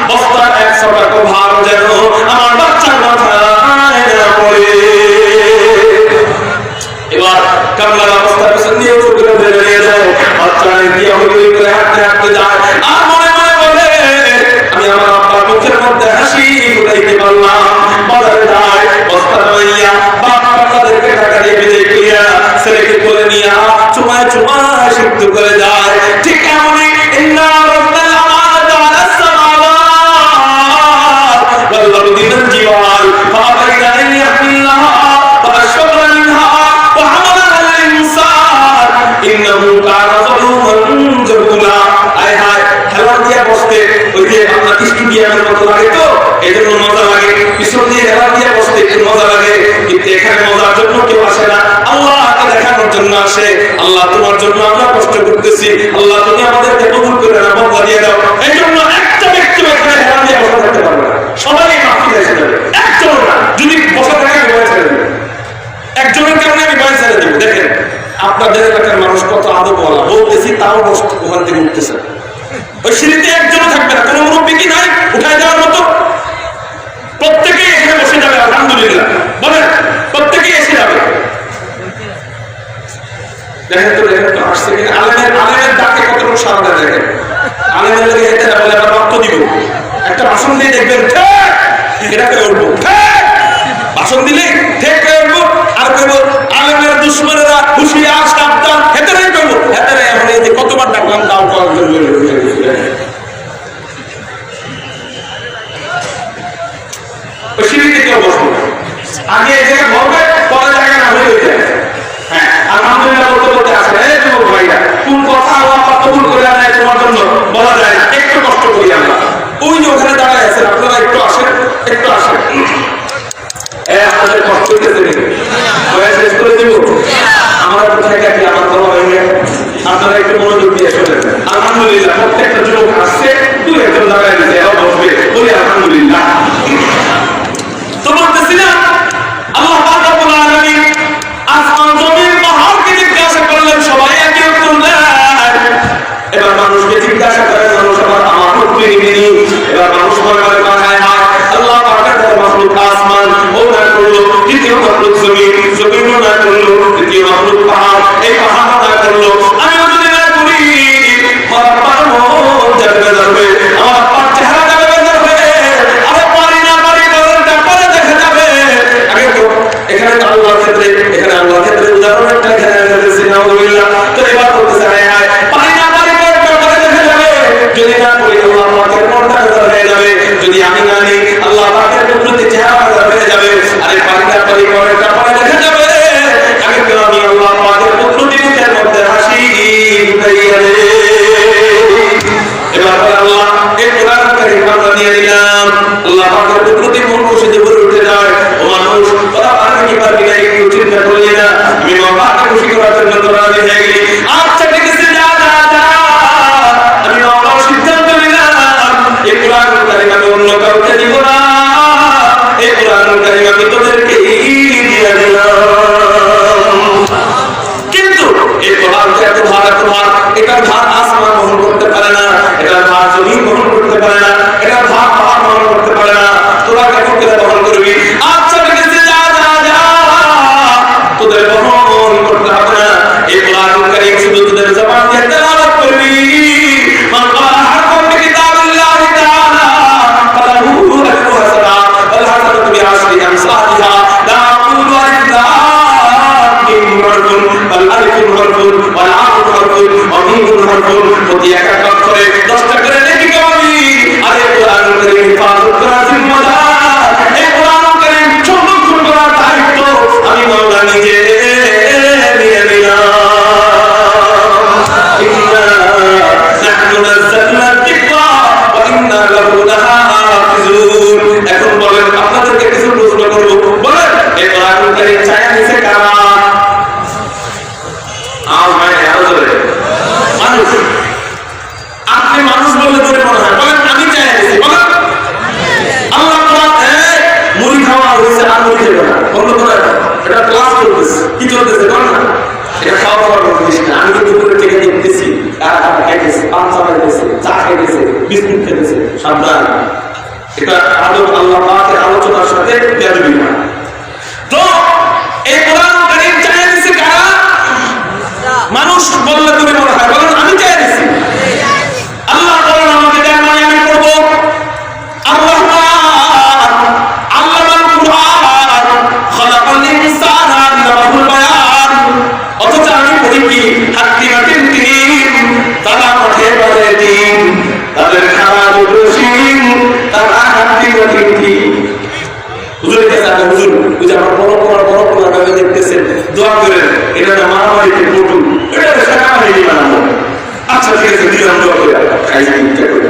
বস্তার 100 টাকা ভার যেন আমার বাচ্চার মাথায় না পড়ে। এবার কামলার অবস্থা পেছন দিয়ে উঁচু করে ধরে নিয়ে যায়, বাচ্চা নিজ দিয়া হয়ে করে হাঁটতে হাঁটতে যায়। আর মনে মনে বলে আমি আমার আব্বার মুখের মধ্যে হাসি ফুটাইতে পারলাম। বাজারে যায় বস্তা নামাইয়া বাপ বাচ্চাদেরকে টাকা দিয়ে বিদায় করিয়া ছেলেকে কোলে নিয়ে চুমায় চুমায় সিদ্ধ করে যায়। ঠিক এমনই ইন্না রাব্বাল আমানাতা আলাস সামাওয়াত বসতে ওই যে আপনার স্টেডিয়ামের মতো লাগে, তো এই জন্য মজা লাগে। পিছন দিয়ে হেলা দিয়ে বসতে একটু মজা লাগে, কিন্তু এখানে মজার জন্য কেউ আসে না, আল্লাহকে দেখানোর জন্য আসে। আল্লাহ তোমার জন্য আমরা কষ্ট করতেছি, আল্লাহ তুমি আমাদেরকে কবুল করে না, বদলা দিয়ে দাও। এই জন্য একটা ব্যক্তি এখানে হেলা দিয়ে বসে থাকতে পারবে না, সবাই মাহফিলে এসে যাবে। একজন না, যদি বসে থাকে আমি বয়ে ছেড়ে দেবো, একজনের কারণে আমি বয়ে ছেড়ে দেবো। দেখেন আপনাদের এলাকার মানুষ কত আদব বলা, বলতেছি তাও ওখান থেকে উঠতেছে। ওই সিঁড়িতে একজনও থাকবে না, কোনো মুরব্বী কি নাই উঠায় দেওয়ার মতো? প্রত্যেকেই এখানে বসে যাবে, আলহামদুলিল্লাহ বলেন, প্রত্যেকেই এসে যাবে। দেখেন তো আসছে কিনা, আলেমের ডাকে কতটুকু সারা দেয়। দেখেন আলেমের লোক হেঁটে যাবে, এবার রক্ত দিব, একটা ভাষণ দিয়ে দেখবেন এটা করে উঠবো, ভাষণ দিলে ঠিক করে উঠবো। আর করবো আলেমের দুশ্মনেরা হুশিয়ার সাবধান, হেঁটে করবো, হেঁটে এখন এই যে কতবার ডাকলাম দাও সিঁড়িতে কেউ বসবো আগে এই জায়গায় বলবে, পরে জায়গা না হয়ে যায়। হ্যাঁ আলহামদুলিল্লাহ বলতে বলতে আসে যুবক ভাইরা, কোন কথা আল্লাহ কবুল করে আনায় তোমার জন্য বলা যায় না, একটু কষ্ট করি আমরা। ওই যে ওখানে দাঁড়ায় আছেন আপনারা, একটু আসেন, একটু আসেন। আপনাদের কষ্ট হইতেছে শেষ করে দিব, আমরা কোথায় থাকি আমার বলা হয়ে, আপনারা একটু মনোযোগ দিয়ে শোনেন। আলহামদুলিল্লাহ প্রত্যেকটা যুবক আসছে, দুই একজন দাঁড়ায় দিতে বসবে, বলি আলহামদুলিল্লাহ। তো বলতেছি না আল্লাহ পাক রব্বুল আলামিন আসমান জমিন পাহাড়কে জিজ্ঞাসা করলেন, সবাই একই উত্তর দেয়। এবার মানুষকে জিজ্ঞাসা করে, মানুষ আবার আমার উত্তর নিবেনি। এবার মানুষ মনে করে হায় হায়, আল্লাহ পাকের বড় মাখলুক আসমান ও না করলো, দ্বিতীয় মাখলুক জমিন, জমিনও না করলো, তৃতীয় মাখলুক পাহাড়, এই পাহাড়ও না করলো, আমিও যদি না করি আমার আব্বার মন যাবে যাবে, আমার আব্বার চেহারা যাবে যাবে, আরে পারি না পারি বলটা পরে দেখা যাবে। আগে তো এখানে তো আল্লাহর ক্ষেত্রে, এখানে আল্লাহর ক্ষেত্রে উদাহরণ একটা এখানে দিয়েছি নাউযুবিল্লাহ। তো এবার বলতেছে হায় হায়, পারি না পারি বলটা পরে দেখা যাবে, যদি না করি আল্লাহ পাকের মনটা হয়ে যাবে, যদি আমি না নিই আল্লাহ পাকের কুদরতি চেহারা হয়ে যাবে, আরে পারি না পারি বলটা পরে দেখা যাবে। আগে তো আমি আল্লাহ পাকের কুদরতি মুখের মধ্যে হাসি ফুটাইয়া দে। এবার আল্লাহ এই কোরআন কারীম আমরা নিয়ে নিলাম, আল্লাহ পাকের কুদরতি মন খুশিতে ভরে উঠে যায়। ও মানুষ তোরা পারবি কি পারবি না একটু চিন্তা করলি না, আমি বাবাকে খুশি করার জন্য তোরা রাজি হয়ে গেলি। আচ্ছা ঠিক আছে, যা যা যা, আমি আমার সিদ্ধান্ত নিলাম, এই কোরআন কারীম আমি অন্য কাউকে দিব না, এই কোরআন কারীম আমি তোদেরকে দিয়ে দিলাম। কিন্তু এই কোরআনটা এত ভার, এত ভার, এটার ভার আসমান বহন করতে পারে না, এটার ভার জমিন বহন করতে পারে না, এটার ভার পাহাড় বহন করতে পারে না, তোরা কেমন করে বহন করবি? আচ্ছা ঠিক আছে, যা যা যা, তোদের বহন করতে হবে না, এই কোরআন কারীম শুধু তোদের জবান দিয়ে তেলাওয়াত করবি। মান ক্বারা হারফান মিন কিতাবিল্লাহি তাআলা ফালাহু আজরু হাসানাত ওয়াল হাসানাতু বিআশরি আমসালিহা, লা আকুলু আলিফ লাম মিম হারফুন বাল আলিফুন হারফুন ওয়াল লামু হারফুন ওয়া মিমুন হারফুন, প্রতি এক এক অক্ষরে 10টা করে নেকি পাবি। আর এই কোরআন কারীম হিফাজত করা জিম্মাদার, এই কোরআন কারীম সংরক্ষণ করার দায়িত্ব আমি মাওলা নিজে নিয়ে নিলাম। ইন্না নাহনু নাযালনা যিকরা ওয়া ইন্না লাহু লাহাফিজুন। এখন বলেন, আপনাদেরকে কিছু প্রশ্ন করব, বলেন এই কোরআন কারীম ছায়া নিচে কারা? মানুষ। আপনি মানুষ বললে তোরে মনে হয়, বলেন আমি চাই দিছি, বলেন আল্লাহ কোরআন মুড়ি খাওয়া হয়েছে আর মুড়ি খেবে না, বন্ধ করে এটা ক্লাস চলতেছে, কি চলতেছে বল না, এটা খাওয়া দাওয়ার জিনিস না। আমি কিন্তু দুপুরে থেকে দেখতেছি কারা কারা খাইতেছে, পান চালাইতেছে, চা খাইতেছে, বিস্কুট খেতেছে, সাবধান, এটা আদব আল্লাহ পাকের আলোচনার সাথে বেয়াদবি না। তো এই কোরআন কারীম চাই দিছে কারা? মানুষ বললে তুমি মনে হয়, বলেন আমি চাই দিছি। আল্লাহ বলেন আমাকে দেন, মানে আমি পড়বো। আল্লাহ আল্লামাল কুরআন খালাকাল ইনসানা আল্লামাহুল বায়ান, অথচ আমি পড়ি কি হাত্তি মাটির তিন, তারা মাঠে বলে দিন, তাদের খাওয়া রসিন, তারা হাত্তি মাটির তিন। হুজুরের কাছে আগে হুজুর ওই যে আমার বড় ভাবে দেখতেছেন, দোয়া করেন এটা না মারামারিতে পটু, এটা সেনাবাহিনী বানাবো। আচ্ছা ঠিক আছে, দিলাম দোয়া করে খাই করে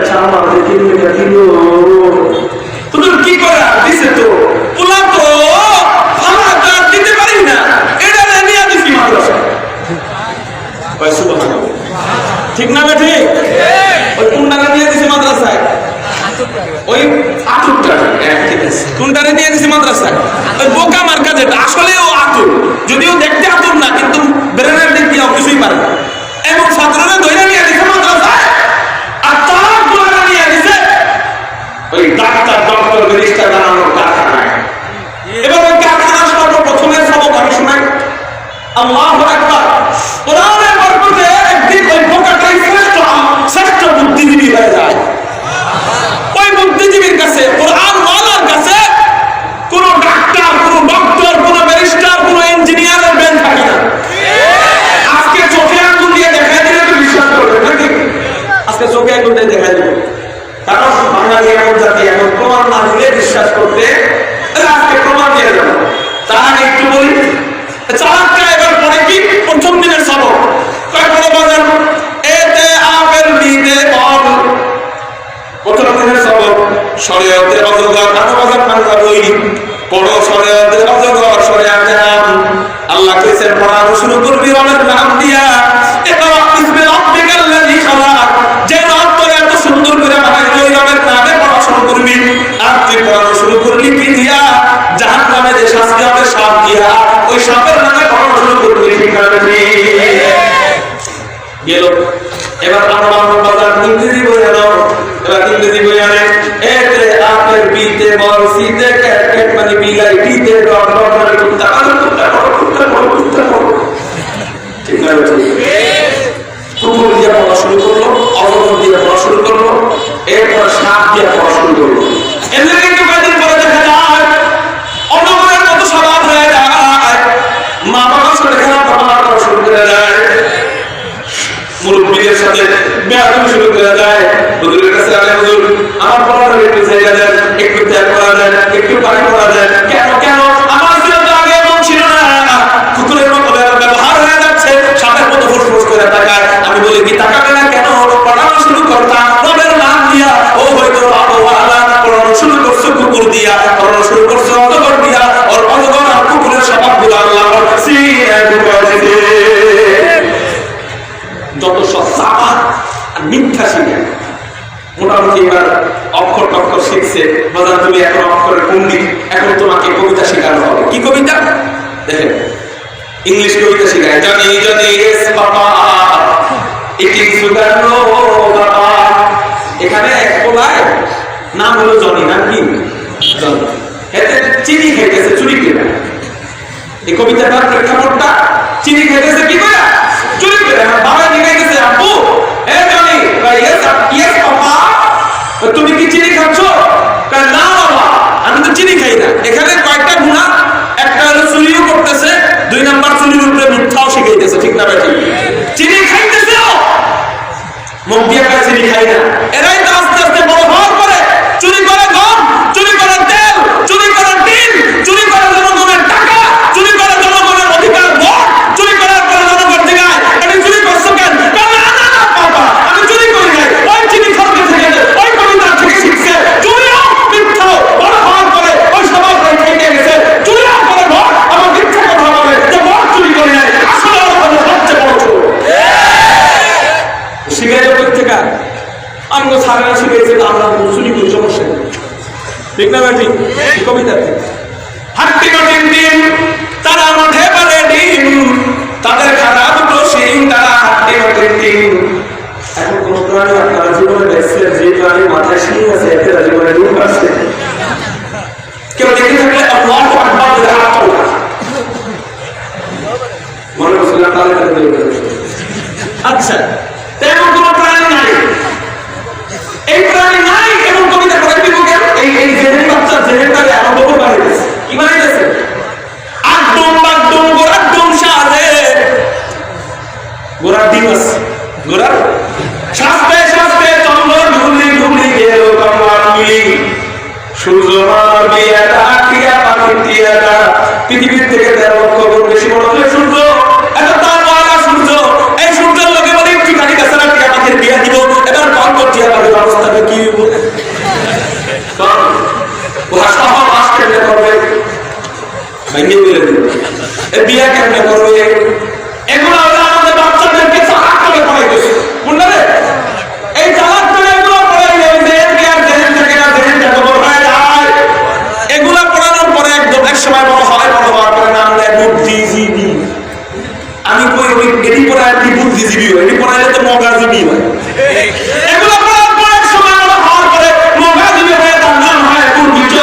ছামা দেখি মেটা দিল তুমি কি করে দিছে তো পোলা তো ফালা কাট দিতে পারি না এটা নিয়ে দিছি মাদ্রাসা ভাই সুবহানাল্লাহ ঠিক না বেঠি ওই কোনটারে দিয়ে দিছি মাদ্রাসায় ওই আতুরটা ঠিক আছে কোনটারে দিয়ে দিছি মাদ্রাসায় ওই বোকা মার্কা যেটা আসলে ও আতুর যদিও দেখতে আতুর না কিন্তু ব্রেনের দিক দিয়ে কিছুই পারে না এবং ছাত্ররা ধরে নিয়ে দিছে মাদ্রাসায় আর তারা গুলা নিয়ে দিছে ওই ডাক্তার ডক্টর ব্যারিস্টার বানানোর কারখানায় এবার ওই কারখানার সর্বপ্রথমের সবক আমি শোনাই আল্লাহু আকবার কোরআনের বরকতে একদিন ওই বোকাটাই শ্রেষ্ঠ বুদ্ধিজীবী হয়ে যায় ওই বুদ্ধিজীবীর কাছে কোরআন ওয়ালার কাছে কোন ডাক্তার কোন ডক্টর কোন ব্যারিস্টার কোন ইঞ্জিনিয়ারের ব্রেন থাকে না আজকে চোখে আঙ্গুল দিয়ে দেখাই দিলে তো বিশ্বাস করবে নাকি আজকে চোখে আঙ্গুল দিয়ে দেখাই দিল কারণ বাঙালি এমন জাতি এখন প্রমাণ না দিলে বিশ্বাস করতে আজকে প্রমাণ দিয়ে দেব তার আগে একটু বলি চালাকটা এবার পরে কি প্রথম দিনের সবক কয় বড় বাজার এতে আপেল দিতে বল প্রথম দিনের সবক শরীয়তে অজগর আনাবাজার বাংলা বই পড়ো শরীয়তে অজগর শরীয়তে নাম আল্লাহ কইছেন পড়ানো শুরু করবি রবের নাম দিয়া ইকরা বিসমি রাব্বিকাল্লাযী খালাক যে রব তোরে এত সুন্দর করে বানাইলো ওই রবের নামে পড়া শুরু করবি আর তুই পড়ানো শুরু করলি কি দিয়া জাহান্নামে যে শাস্তি হবে সাপ দিয়া ওই সাপের নামে পড়া শুরু করবি ঠিক আছে গেল এবার আমরা বাজার ইংরেজি বই আনো এবার ইংরেজি বই আনে এতে আপেল বিতে বল সিতে ক্যাট মানে বিলাই বিতে ডগ ডগ মানে কুত্তা ঠিক আছে কুকুর দিয়ে পড়া শুরু করলো অজগর দিয়ে পড়া শুরু করলো এরপর সাপ দিয়ে পড়া শুরু করলো এমনি কিন্তু কয়েকদিন পরে দেখা যায় অজগরের মতো স্বভাব হয়ে যায় মা বাবার সাথে খেলা করা শুরু করে যায় মুরব্বীদের সাথে বেয়াদবি শুরু করে যায় হুজুরের কাছে আলে হুজুর আমার পড়াটা একটু জায়গা দেন একটু ত্যাগ করা যায় একটু পানি করা যায় কেন কেন আমার ছিল তো আগে এমন ছিল না কুকুরের মতো ব্যবহার হয়ে যাচ্ছে সাপের মতো ফুসফুস করে তাকায় আমি বলি কি তাকাবে না কেন পড়ানো শুরু করতাম রবের নাম দিয়া ও হয়তো আল্লাহ পড়ানো শুরু করছো কুকুর দিয়া পড়ানো শুরু করছো অজগর দিয়া ওর অজগর আর কুকুরের স্বভাবগুলো আল্লাহ যত সব চাপা আর মিথ্যা শিখে মোটামুটি এবার অক্ষর টক্ষর শিখছে বাজার তুমি এখন অক্ষরের পণ্ডিত এখন তোমাকে কবিতা শেখানো হবে কি কবিতা দেখেন ইংলিশ কবিতা শেখায় জানি জানি এস বাবা ইটিং সুগার নো বাবা এখানে এক কোলায় নাম হলো জনি নাম কি জনি এতে চিনি খাইতেছে চুরি করে এই কবিতাটার প্রেক্ষাপটটা চিনি খাইতেছে কি করে চুরি করে আমার বাবা নিয়ে গেছে আপু এ জনি ইয়েস বাবা তুমি কি চিনি খাচ্ছ না বাবা আমি তো চিনি খাই না এখানে কয়েকটা গুনাহ একটা হলো চুরিও করতেছে দুই নাম্বার চুরির উপরে মিথ্যাও শিখাইতেছে ঠিক না বেটি চিনি খাইতেছে মুখ দিয়ে চিনি খাই না এরাই তো আস্তে আস্তে বড় হওয়ার পরে চুরি করে গম চুরি করে তেল চুরি করে ডিম চুরি করে জনগণের টাকা চুরি করে জনগণের অধিকার ভোট চুরি করার পরে জনগণ থেকে এটা চুরি করছো কেন বাবা আমি চুরি করি নাই ওই চিনি খাওয়াতে থেকে ওই কবিতা থেকে শিখছে চুরিও মিথ্যা বড় হওয়ার পরে ওই সবাই থেকে গেছে চুরিও করে ভোট আমার মিথ্যা কথা বলে যে ভোট চুরি করি নাই আসলে ওর সবচেয়ে বড় চোর শিখে যাবে থেকে আমি তো সারা শিখেছি তো আমরা চুরি করি সমস্যা ঠিক না ঠিক কবিতা হাট্টি কঠিন ডিম তারা মাঠে পারে ডিম তাদের খারাপ দোষীন তারা হাট্টি কঠিন ডিম এখন কোন প্রাণী আপনারা জীবনে দেখছেন যে প্রাণী মাথায় শিং আছে এতে জীবনে ডিম আছে কেউ দেখে থাকলে আল্লাহু আকবার বলে হাত তোলা মনে করছিলাম তাহলে আচ্ছা তেমন কোন প্রাণী নাই এই প্রাণী নাই এমন কবিতা করে দিব কেন এই জেনের বাচ্চা জেনের তারে আরো বড় বানাইছে কি বানাইছে একদম একদম গোরাদম সাজে গোরার দিবস গোরার শাস্তে শাস্তে চন্দ্র ঢুলি ঢুলি গেল কমলার মিলি সূর্য মার বিয়াটা আখিয়া পাখি টিয়াটা পৃথিবীর থেকে 13 লক্ষ গুণ বেশি বড় হলো সূর্য এত তার বড় সূর্য এই সূর্যের লগে বলে একটু খালি কাছাড়া টিয়া পাখির বিয়া দিব এবার কল করতে হবে ব্যবস্থা ভেঙে ফেলে দিবে। বিয়ে কেমনে করবে? এগুলো আমাদের বাচ্চাদেরকে চালাক করে পড়াইতেছে। বুঝলে এই চালাক করে এগুলো পড়াইলে এগুলা পড়ানোর পরে একদম এক সময় বড় হয়, বড় হওয়ার পরে নাম দেয় বুদ্ধিজীবী। আমি কই ওই এটি পড়ায় কি বুদ্ধিজীবী হয়? এটি পড়াইলে তো মগাজীবী হয়। এগুলো পড়ার পরে এক সময় বড় হওয়ার পরে মগাজীবী হয়ে তার নাম হয় বুদ্ধিজীবী।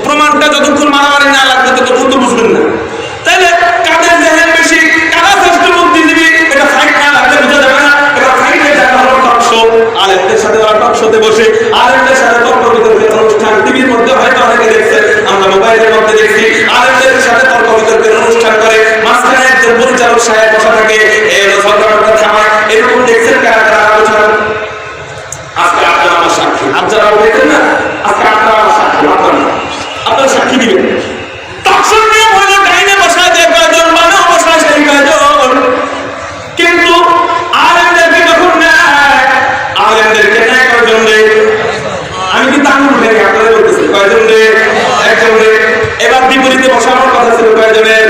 প্রমাণটা যতক্ষণ মারামারি না লাগবে ততক্ষণ তো বুঝবেন না। তাইলে কাদের জেহেন বেশি, কারা শ্রেষ্ঠ বুদ্ধিজীবী, এটা ফাইট না লাগলে বোঝা যাবে না। এটা ফাইটের জায়গা হলো টক শো। আরেকদের সাথে ওরা টক শোতে বসে আরেকদের সাথে তর্ক বিতর্কের অনুষ্ঠান টিভির মধ্যে হয়তো অনেকে দেখছে, আমরা মোবাইলের মধ্যে দেখছি। আরেকদের সাথে তর্ক বিতর্কের অনুষ্ঠান করে, মাঝখানে একজন পরিচালক সাহেব বসা থাকে, ঝগড়াটা থামায়। এরকম দেখছেন কারা কারা আলোচনা? আজকে আপনারা আমার সাক্ষী, আপনারা দেখছেন না? আজকে আপনারা আমার সাক্ষী, আপনারা সাক্ষী দিবেন। তখন নিয়ে হলো ডাইনে বসায় যে কয়জন, মানে বসায় সেই কয়জন। কিন্তু আলেমদেরকে যখন নেয়, আলেমদেরকে নেয় কয়জন রে? আমি কিন্তু আঙুল নেই, আপনারা বলতেছি কয়জন রে? একজন রে। এবার বিপরীতে বসানোর কথা ছিল কয়জনের?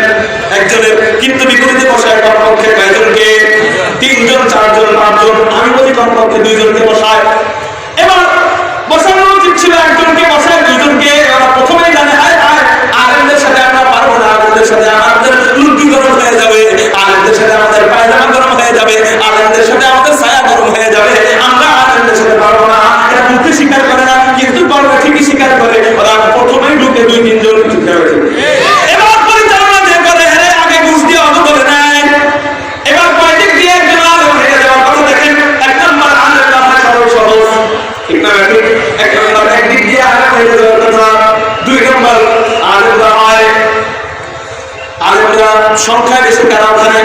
একজনের। কিন্তু বিপরীতে বসায় কমপক্ষে কয়জনকে? 3 জন, 4 জন, 5 জন। আমি বলি কমপক্ষে 2 জনকে বসায়। এবার বসানো উচিত ছিল একজনকে, বসায় 2 জনকে। ওরা প্রথমেই জানে আলেমদের সাথে আমরা পারবো না, আলেমদের সাথে আমাদের লুঙ্গি গরম হয়ে যাবে, আলেমদের সাথে আমাদের পায়জামা গরম হয়ে যাবে, আলেমদের সাথে আমাদের ছায়া গরম হয়ে যাবে, আমরা আলেমদের সাথে পারবো না। এটা মুখে স্বীকার করে না, কিন্তু পারবে ঠিকই স্বীকার করে। ওরা প্রথমেই ঢুকে 2-3 জন স্বীকার করে। এবার পরিচালনা যে করে হেরে আগে ঘুষ দিয়ে অত করে নেয়। এবার কয়দিক দিয়ে একজন আলেম হয়ে যাওয়ার কথা দেখেন। 1 নম্বর আলেম কথা সহজ, ঠিক না? 1 নম্বর একদিক দিয়ে আলেম হয়ে যাওয়ার কথা। 2 নম্বর আলেম হয় আলেমরা সংখ্যায় বেশি কারা ওখানে?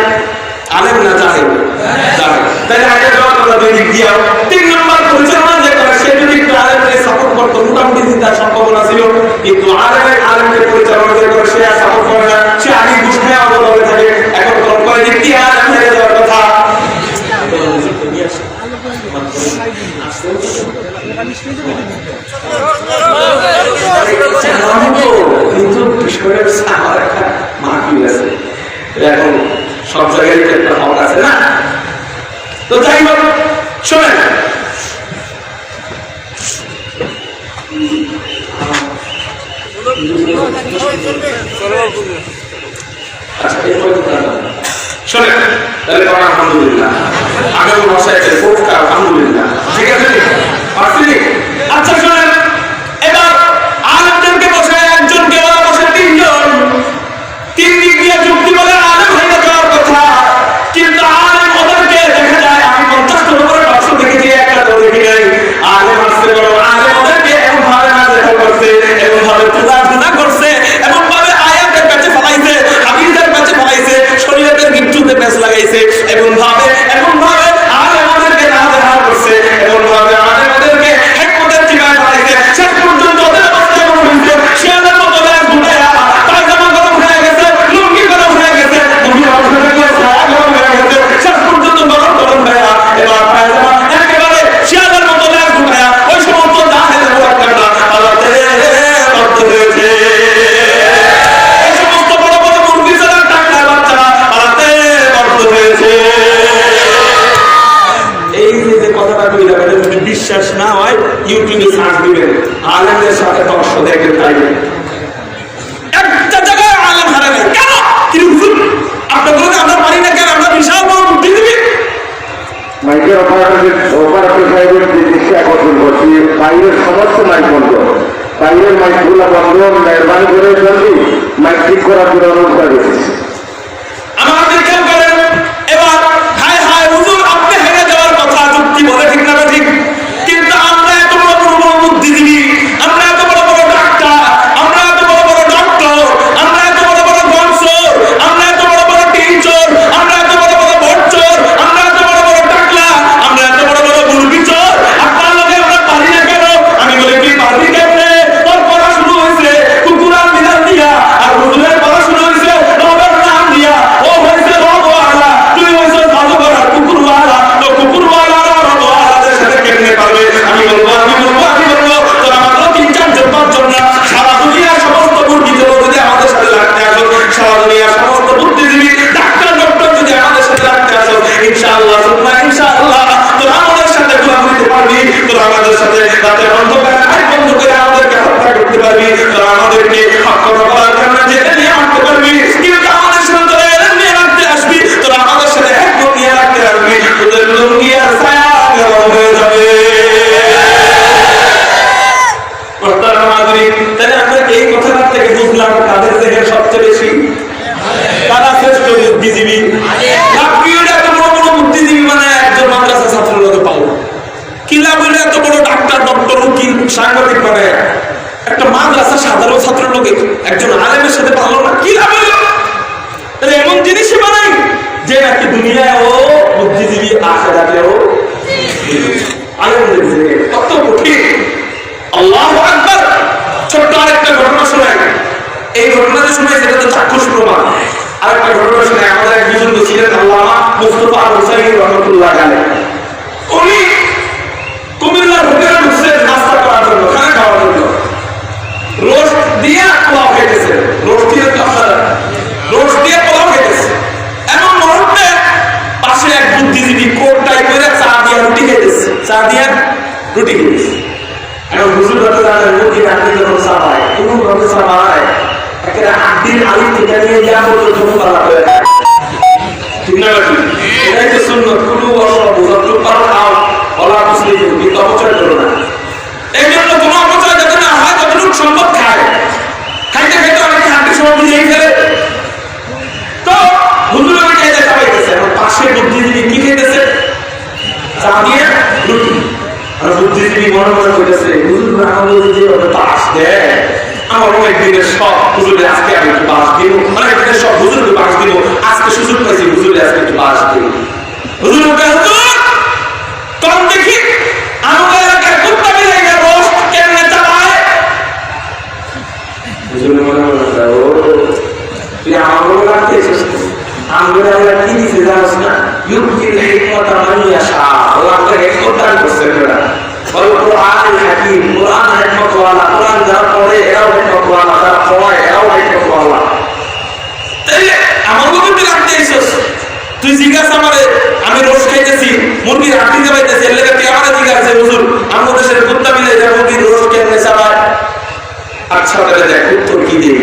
আলেম না জাহেল? জাহেল। তাহলে আগে জবাব আমরা দুই দিক দিয়াও। 3 নম্বর পরিচালনা যে করে সে যদি একটু আলেমকে সাপোর্ট করতো মোটামুটি তার সম্ভাবনা ছিল, কিন্তু আলেমকে পরিচালনা যে করে সে আর সাপোর্ট করে না, সে আগে ঘুষ খেয়ে অবদলে থাকে। এখন কোন করে দিক দিয়ে আলেম হয়ে যাওয়ার কথা। কিন্তু বিষয়ের আমার একটা মাহফিল আছে, এখন সব জায়গায় একটা হক আছে না। তো যাই হোক, শোনেন, শোনেন তাহলে আলহামদুলিল্লাহ, আগের ভাষায় আলহামদুলিল্লাহ, ঠিক আছে? আচ্ছা শোনেন, এবার আলেমদেরকে বসে একজনকে বলা বসে 3 জন, 3 দিক দিয়ে যুক্তি বলে আলেম হয়ে যাওয়ার কথা, কিন্তু আলেম ওদেরকে দেখা যায় আমি 50 জন করে দর্শক দেখেছি, একটা তো দেখি নাই। আলেম আসতে বলো, আলেম ওদেরকে এমন ভাবে না দেখা করছে, এমন ভাবে পূজা করছে, এমন ভাবে আয়াতের কাছে ফলাইছে, হাদিসের কাছে ফলাইছে, শরীয়তের গিট্টুতে পেছ লাগাইছে, এমন ভাবে আলেম ওদেরকে না দেখা করছে, এমন ভাবে আলেম ওদেরকে হিকমতের ঠিকায় ফলাইছে। শেষ পর্যন্ত ওদের অবস্থা এমন হয়েছে, শিয়ালের মতো ব্যাগ গুটায়া পায়জামা গরম হয়ে গেছে, লুঙ্গি গরম হয়ে গেছে, লুঙ্গি গরম হয়ে গেছে, গরম হয়ে গেছে, শেষ পর্যন্ত গরম ভাইয়া এবার পায়জামা একেবারে শিয়ালের মতো ব্যাগ গুটায়া ওই সমস্ত জাহেলের ওয়াক্কাটা আল্লাহতে রদ্দ হয়েছে। এই সমস্ত বড় বড় মুরগি যারা টাকলা বাচ্চারা আল্লাহতে রদ্দ হয়েছে। এই যে কথাটা কইলা এটা যদি বিশ্বাস না হয় ইউটিউবে সার্চ দিবেন, আলেমদের সাথে তর্ক দেখবেন, পাইবেন একটা জায়গায় আলেম হারা নেই। কেন? কি হুজুর আপনি বলেন আমরা পারি না কেন? আমরা বিশাল বড় পৃথিবী। মাইকের অপারেটর সাহেবের যে দৃষ্টি আকর্ষণ করছি, বাইরের সমস্ত মাইক বন্ধ, বাইরের মাইকগুলো বন্ধ, মেহরবানি করে জলদি মাইক ঠিক করার জন্য অনুরোধ করে। আমাদের খেয়াল করেন, এবার হায় হায় হুজুর আপনি হেরে যাওয়ার কথা যুক্তি বলে, ঠিক না ঠিক? কিন্তু আমরা এত বড় বড় বুদ্ধিজীবী, আমরা এত বড় বড় ডাক্তার, আমরা এত বড় বড় ডক্টর, আমরা এত বড় বড় গনসর, আমরা এত বড় বড় টিচার, আমরা এত বড় বড় বড়চর, আমরা এত বড় বড় টাকলা, আমরা এত বড় বড় বুলবিচর, আপনার লগে আমরা পারি না কেন? আমি বলি কি পারি কেমনে? তোর পড়া শুরু হয়েছে কুকুরার বিধান দিয়া, আর হুজুরের পড়া শুরু হয়েছে রবের নাম দিয়া। ও হয়েছে রবওয়ালা, তুই হয়েছে জাদুঘর কুকুরওয়ালা, তো কুকুরওয়ালা রবওয়ালাদের সাথে কেমনে পারবে? আমি বলবো তোর আমাদের 3-4 জন 5 জন না, সারা দুনিয়ার সমস্ত বুদ্ধিজীবী যদি আমাদের সাথে লাগতে আসো, সারা দুনিয়ার সমস্ত বুদ্ধিজীবী ডাক্তার ডক্টর যদি আমাদের সাথে লাগতে আসো, ইনশাআল্লাহ সুবহান ইনশাআল্লাহ তোরা আমাদের সাথে দোয়া করতে পারবি, তোরা আমাদের সাথে রাতে অন্ধকার আই বন্ধ করে আমাদেরকে হত্যা করতে পারবি, তোরা আমাদেরকে হক করার কারণে জেনে নিয়ে আনতে পারবি, কিন্তু আমাদের সাথে তোরা এলেন নিয়ে রাখতে আসবি, তোরা আমাদের সাথে একমত নিয়ে রাখতে আসবি, তোদের লুঙ্গি আর ছায়া গরম হয়ে যাবে। তাহলে আমরা এই কথাটা থেকে বুঝলাম কাদের দেহের সবচেয়ে বেশি, কারা শ্রেষ্ঠ বুদ্ধিজীবী। এত বড় বড় বুদ্ধিজীবী মানে একজন মাদ্রাসা ছাত্রের লোকে পাবো, কিলা বলে এত বড় ডাক্তার ডক্টর উকিল সাংবাদিক মানে একটা মাদ্রাসা সাধারণ ছাত্রের লোকে একজন আলেমের সাথে পারলো না, কিলা বলল? তাহলে এমন জিনিসই বানাই যে নাকি দুনিয়ায় ও বুদ্ধিজীবী, আখিরাতেও আলেমদের থেকে কত কঠিন। আল্লাহু আকবার। ছোট্ট আরেকটা ঘটনা শোনায়, এই ঘটনাটা শোনায় সেটা তো চাক্ষুষ প্রমাণ। আরেকটা ঘটনা শোনায়, আমাদের এক বুজুর্গ ছিলেন আল্লামা মুস্তাফা হুসাইন রহমাতুল্লাহ আলাইহি। উনি কুমিল্লার হোটেলে ঢুকছেন নাস্তা করার জন্য, খানা খাওয়ার জন্য। রোস্ট দিয়ে পোলাও খেতেছে, রোস্ট দিয়ে পোলাও খেতেছে। এমন মুহূর্তে পাশে এক বুদ্ধিজীবী কোট টাই করে চা দিয়ে রুটি খেতেছে, চা দিয়ে রুটি খেতেছে। এখন হুজুর কথা জানেন মুরগি রাখতে যখন চা হয়, কোনো ভাবে চা হয় একটা আদির আলি থেকে নিয়ে যা পর্যন্ত পালা করে, ঠিক না? এটাই তো সুন্নত। কোনো যতটুকু পারো খাও, বলা বুঝলি কিন্তু অপচয় করো না। এই জন্য কোনো অপচয় যাতে না হয় ততটুকু সম্পদ খায়, খাইতে খাইতে অনেকে হাতের সময় বুঝিয়ে ফেলে। তো হুজুর ওই খাইতে চাপাইতেছে, এখন পাশে বুদ্ধিজীবী কি খেতেছে? চা দিয়ে রুটি। আর বুদ্ধিজীবী মনে মনে করতেছে হুজুর আমাদের যে পাশ দেয় আমার অনেক দিনের সব হুজুরে আজকে আমি একটু বাস দিব, অনেক দিনের সব হুজুরকে বাস দিব, আজকে সুযোগ পাইছি হুজুরে আজকে একটু বাস দিব। হুজুর তখন দেখি আমাদের এলাকার কুত্তা বিলাইয়ের রোজ কেমনে চালায়। হুজুরে মনে মনে ও তুই আমাকে লাগতে এসেছিস, আমরা কি দিতে জানিস না, ইউকিল হিকমত মানিয়াশা, ও আমাদের হিকমত দান করছে এরা। কোরআন হাকিম, কোরআন হিকমত ওয়ালা, কোরআন যারা পড়ে এরাও হিকমত ওয়ালা, যারা পড়ায় এরাও হিকমত ওয়ালা। তাইলে আমার মতো তুই লাগতে এসেছিস, তুই জিজ্ঞাসা আমারে, আমি রোজ খাইতেছি মুরগির হাঁটি যাবাইতেছি, এর লেগে তুই আমারে জিজ্ঞাসা হুজুর আমাদের দেশের কুত্তা মিলে যা মুরগির রোজ কেমনে চালায়। আচ্ছা তাহলে দেখ উত্তর কি দিই।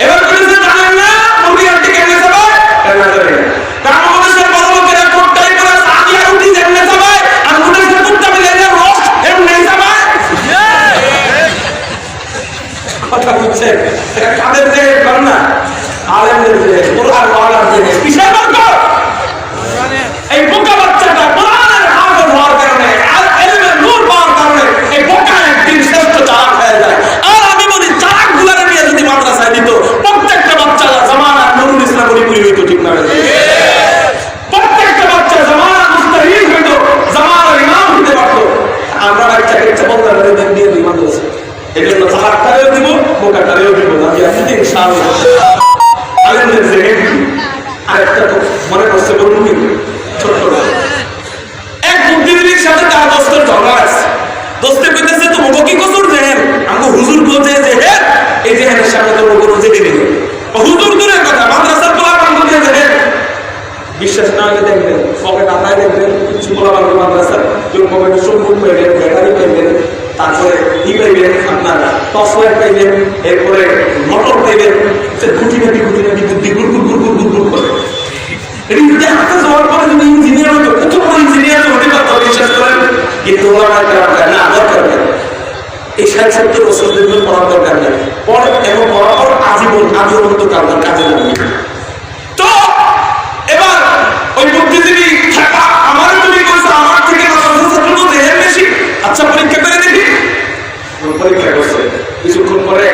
এবার বলেছে জানেন না মুরগির হাঁটি কেমনে চালায়, কেমনে জানেন কারণ আমাদের দেশের বড় লোকেরা কোটটাই করে সাদিয়া রুটি কেমনে চালায়, আর আমাদের দেশের কুত্তা মিলে যা রোজ এমনে চালায়। কথা বুঝছে কাদের যে কর না আলেমদের যে কোরআন ওয়ালার যে কিসের বরকত, এই বোকা বাচ্চাটা কোরআনের হাফেজ হওয়ার কারণে আর ইলমের নূর পাওয়ার কারণে এই বোকা একদিন শ্রেষ্ঠ চালাক হয়ে যায়। আর আমি বলি চালাক গুলারে নিয়ে যদি মাদ্রাসায় দিত প্রত্যেকটা বাচ্চা জামানার নুরুল ইসলাম পরিপূর্ণ হইতো, ঠিক না? প্রত্যেকটা বাচ্চা জামানার মুস্তাহিদ হইতো, জামানার ইমাম হতে পারতো। আমরা বাচ্চাকে বলতে দিয়ে দিই মাদ্রাসা, এই জন্য চালাকটারেও দিব বোকাটারেও দিব না, আমি আছি ইনশাআল্লাহ। আলেমদের জেহেন আরেকটা মনে করছে বলুন ছোট্ট এক বুদ্ধিজীবীর সাথে তার দোস্তের ঝগড়া আছে। দোস্তে কইতেছে তো মুখ কি কসুর জেহেন, আমাকে হুজুর বলছে জেহেন, এই জেহেনের সামনে তো কোনো জেনে নেই। হুজুর দূরের কথা মাদ্রাসার পোলা বান্ধব দিয়ে জেহেন, বিশ্বাস না হলে দেখবেন পকেট আতায় দেখবেন কিছু পোলা বান্ধব মাদ্রাসার কেউ পকেটে সম্পূর্ণ পাইবেন, ব্যাটারি পাইবেন, তারপরে ই পাইবেন আপনার টর্চ লাইট পাইবেন, এরপরে মোটর পাইবেন, খুঁটিনাটি বুদ্ধি গুড় গুড় গুড় গুড় গুড় করে। এটি যদি হাতে যাওয়ার পরে যদি ইঞ্জিনিয়ার হতো, কত বড় ইঞ্জিনিয়ার হতে পারতো বিশ্বাস করেন। কিন্তু ওরা না দরকার নেই, এই ৬০-৭০ বছর জন্য পড়ার দরকার নেই, পরে এবং পড়ার পর আজীবন তো কাজে লাগবে। তো এবার ওই বুদ্ধিজীবী আমার তুমি বলছো আমার থেকে বেশি, আচ্ছা পরীক্ষা করে দেখি। পরীক্ষা করছে কিছুক্ষণ পরে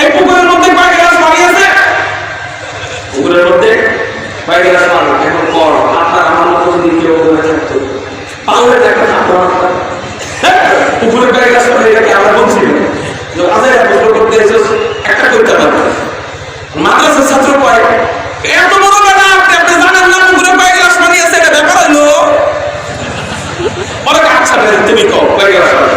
এই পুকুরের মধ্যে কয় গ্লাস পানি আছে, পুকুরের মধ্যে কয় গ্লাস পানি। এখন পর আপনার আমার মতো যদি কেউ থাকতো তাহলে দেখেন পুকুরের কয় গ্লাস পানি, এটাকে আমরা বলছি করতে একটা করতে পারবো। মাদ্রাসার ছাত্র কয় এত বড় বেটা আপনি জানেন না পুকুরে কয় গ্লাস পানি আছে, এটা ব্যাপার হইলো অনেক। আচ্ছা তুমি কও কয় গ্লাস পানি।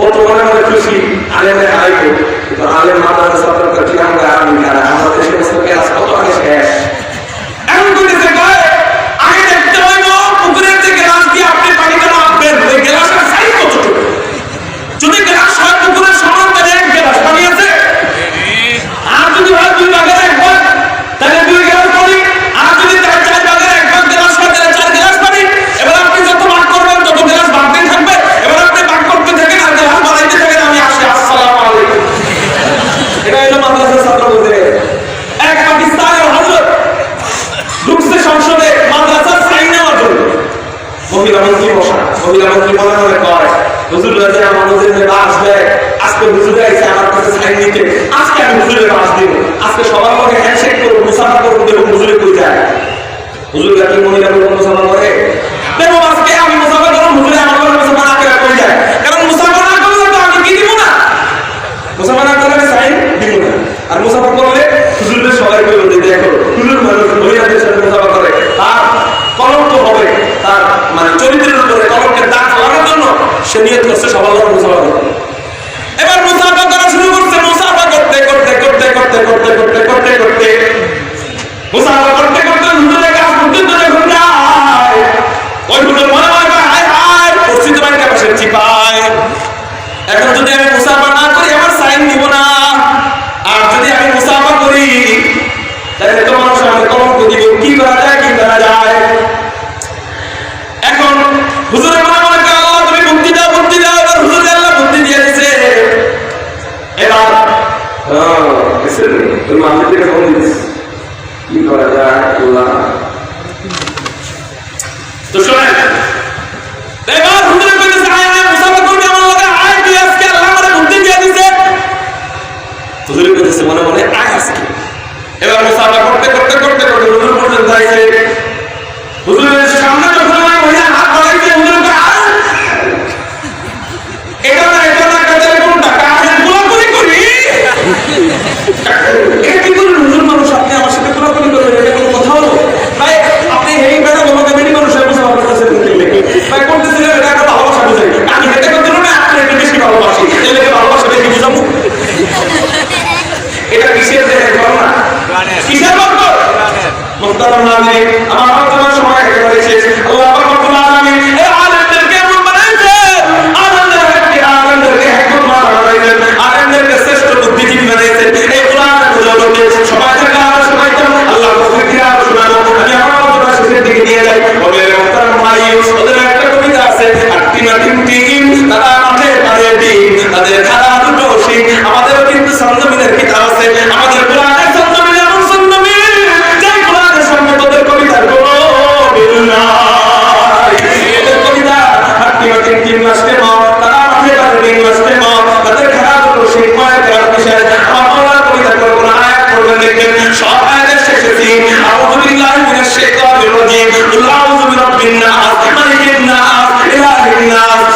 ও তো মনে মনে খুশি আলেমে আইবো, কিন্তু আলেম মাদ্রাসার ছাত্র ঠিক আমরা আমাদের সমস্ত ক্লাস কত আগে শেষ। এখন কইতেছে কয় আগে দেখতে হইব পুকুরের যে গ্লাস দিয়ে আপনি পানিটা মাপবেন ওই গ্লাসের সাইজ কতটুকু। যদি গ্লাস হয় পুকুরের সমান তাহলে এক গ্লাস পানি আছে, আর যদি হয় 2 ভাগের 1 ভাগ তাহলে 2 গ্লাস পানি, আর যদি 4 ভাগের 1 ভাগ গ্লাস হয় তাহলে 4 গ্লাস পানি। এবার আপনি যত ভাগ করবেন তত গ্লাস বাড়তেই থাকবে। এবার আপনি ভাগ করতে থাকেন আর গ্লাস বাড়াইতে থাকেন, আমি আসি। আসসালামু আলাইকুম। এটা হলো মাদ্রাসার ছাত্র বলতে। এক পাকিস্তানের হযরত ঢুকছে সংসদে মাদ্রাসার সাইন নেওয়ার জন্য, মহিলা মন্ত্রী বসা, মহিলা মন্ত্রী মনে মনে কয় হুজুর রাজি আমাদের যে বাস দেয়, আজকে হুজুর আইছে আমার কাছে সাইন নিতে, আজকে আমি হুজুরের বাস দিব, আজকে সবার মধ্যে হ্যান্ডশেক করবো, মুসাফা করবো, দেখুন হুজুরে কই যায়। হুজুর কি মহিলা মুসাফা করে? দেখো আজকে আমি মুসাফা করবো, হুজুরে আমার করে মুসাফা না করে কই যায়, কারণ মুসাফা না করলে তো আমি কি দিব না, মুসাফা না করলে সাইন দিব না। আর মুসাফা করলে হুজুরের সবাই বলবে দেখো হুজুর মানুষ মহিলাদের সাথে মুসাফা করে, তার কলঙ্ক হবে, তার মানে চরিত্রের উপরে কলঙ্কের দাগ লাগানোর জন্য সে নিয়ত করছে সবার লোক মুসাফা করবে। এবার মুসাফা করা শুরু করছে, মুসাফা করতে করতে করতে করতে করতে করতে করতে করতে মুসাফা করতে করতে হুজুরের কাছে পর্যন্ত যখন যায়, ওই হুজুর মনে মনে করে হায় হায় পরিচিত ব্যাংকে বসে চিপায়, এখন যদি আমি মুসাফা না করি আমার সাইন দিব না, আর যদি আমি মুসাফা করি তাহলে তো মানুষ আমাকে কলঙ্ক দিব, কি করা যায় কি করা যায়। এখন হুজুরের মনে মনে করে আল্লাহ তুমি বুদ্ধি দাও বুদ্ধি দাও, এবার হুজুর আল্লাহ বুদ্ধি দিয়ে দিয়েছে। এবার তুমি আমাদের থেকে ফোন দিচ্ছ কি করা যায় আল্লাহ। তো এবার হুজুরে কইতেছে আয় আয় মুসাফা করবি আমার লগে আয় তুই আজকে আল্লাহ আমারে বুদ্ধি দিয়ে দিছে হুজুরে কইতেছে মনে মনে আয় আজকে এবার মুসাফা করতে করতে করতে করতে হুজুর পর্যন্ত আইছে হুজুরের সামনে যখন আমি ওইটা হাত বাড়াইছে হুজুরকে আয় এটা না কাদের কোনটা কাদের গোলাগুলি করি এটা কি করে হুজুর মানুষ আপনি আমার সাথে গোলাগুলি করবেন এটা কোনো কথা হলো ভাই আপনি এই বেটা বলতে বেটি মানুষের মুসাফা করতেছেন ভাই করতেছিলেন এটা একটা ভালোবাসা বুঝাই আমি হেঁটে করতে না আপনি একটু বেশি ভালোবাসি এলে ভালোবাসা বেশি বুঝাবো এটা কিসের যে ঘটনা কিসের ঘটনা মুহতারাম নাযিরিন আমার আলোচনার সময় একেবারে শেষ আল্লাহ পাক রব্বুল আলামিন এই আলেমদেরকে এমন বানাইছেন আলেমদেরকে হিকমত বানাইছেন আলেমদেরকে শ্রেষ্ঠ বুদ্ধিজীবী বানাইছেন এই কোরআনের বদৌলতে সবাই থেকে সবাই তো আল্লাহ তৌফিক দিয়ে আরো শোনাবো আমি আমার আলোচনা শেষের দিকে নিয়ে যাই বলে মুহতারাম ভাই ওদের একটা কবিতা আছে টিম তারা আমাদের পারে দিন তাদের খারাপ দুটো শিখ আমাদেরও কিন্তু সন্ধ্যমিনের কিতাব আছে আমাদের কোরআনের সন্ধ্যমিন এমন সন্ধ্যমিন যে কোরআনের সঙ্গে তোদের কবিতার কোনো মিল নাই এদের কবিতা টিম মাসতে মা তারা আমাদের পারে দিন মাসতে মা তাদের খারাপ দুটো শিখ মায়ের খারাপ বিষয় আমার কবিতা কোনো আয়াত পড়বেন দেখবেন সব আয়াতের শেষে দিন আউযু বিল্লাহি মিনাশ শাইতানির রাজিম আউযু বিরাব্বিন নাস মালিকিন নাস ইলাহিন নাস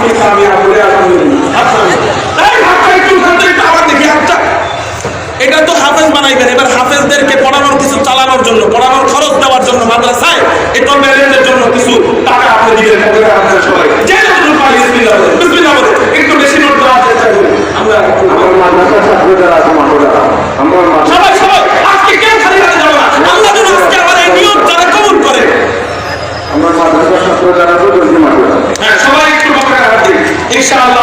আপনি কামিয়াব বলে আলহামদুলিল্লাহ। এই হাতটা একটু উঠান তো, একটু আবার দেখি হাতটা। এটা তো হাফেজ বানাইবেন, এবার হাফেজদেরকে পড়ানোর কিছু চালানোর জন্য, পড়ানোর খরচ দেওয়ার জন্য মাদ্রাসায় এই তলবের জন্য কিছু টাকা আপনি দিবেন। সবাই যে যতটুকু পারি বিসমিল্লাহ বলে, বিসমিল্লাহ বলে একটু বেশি নোট দেওয়ার চেষ্টা করি আমরা। আমার মাদ্রাসার ছাত্র যারা আছে মাদ্রাসা, আমার সবাই সবাই আজকে কেউ খালি হাতে যাবো না। আল্লাহ যেন আজকে আমার এই নিয়ত যারা কবুল করে। আমার মাদ্রাসার ছাত্র যারা আছে জলদি মাদ্রাসা। হ্যাঁ, সবাই একটু বকরা হাত দিন ইনশাআল্লাহ।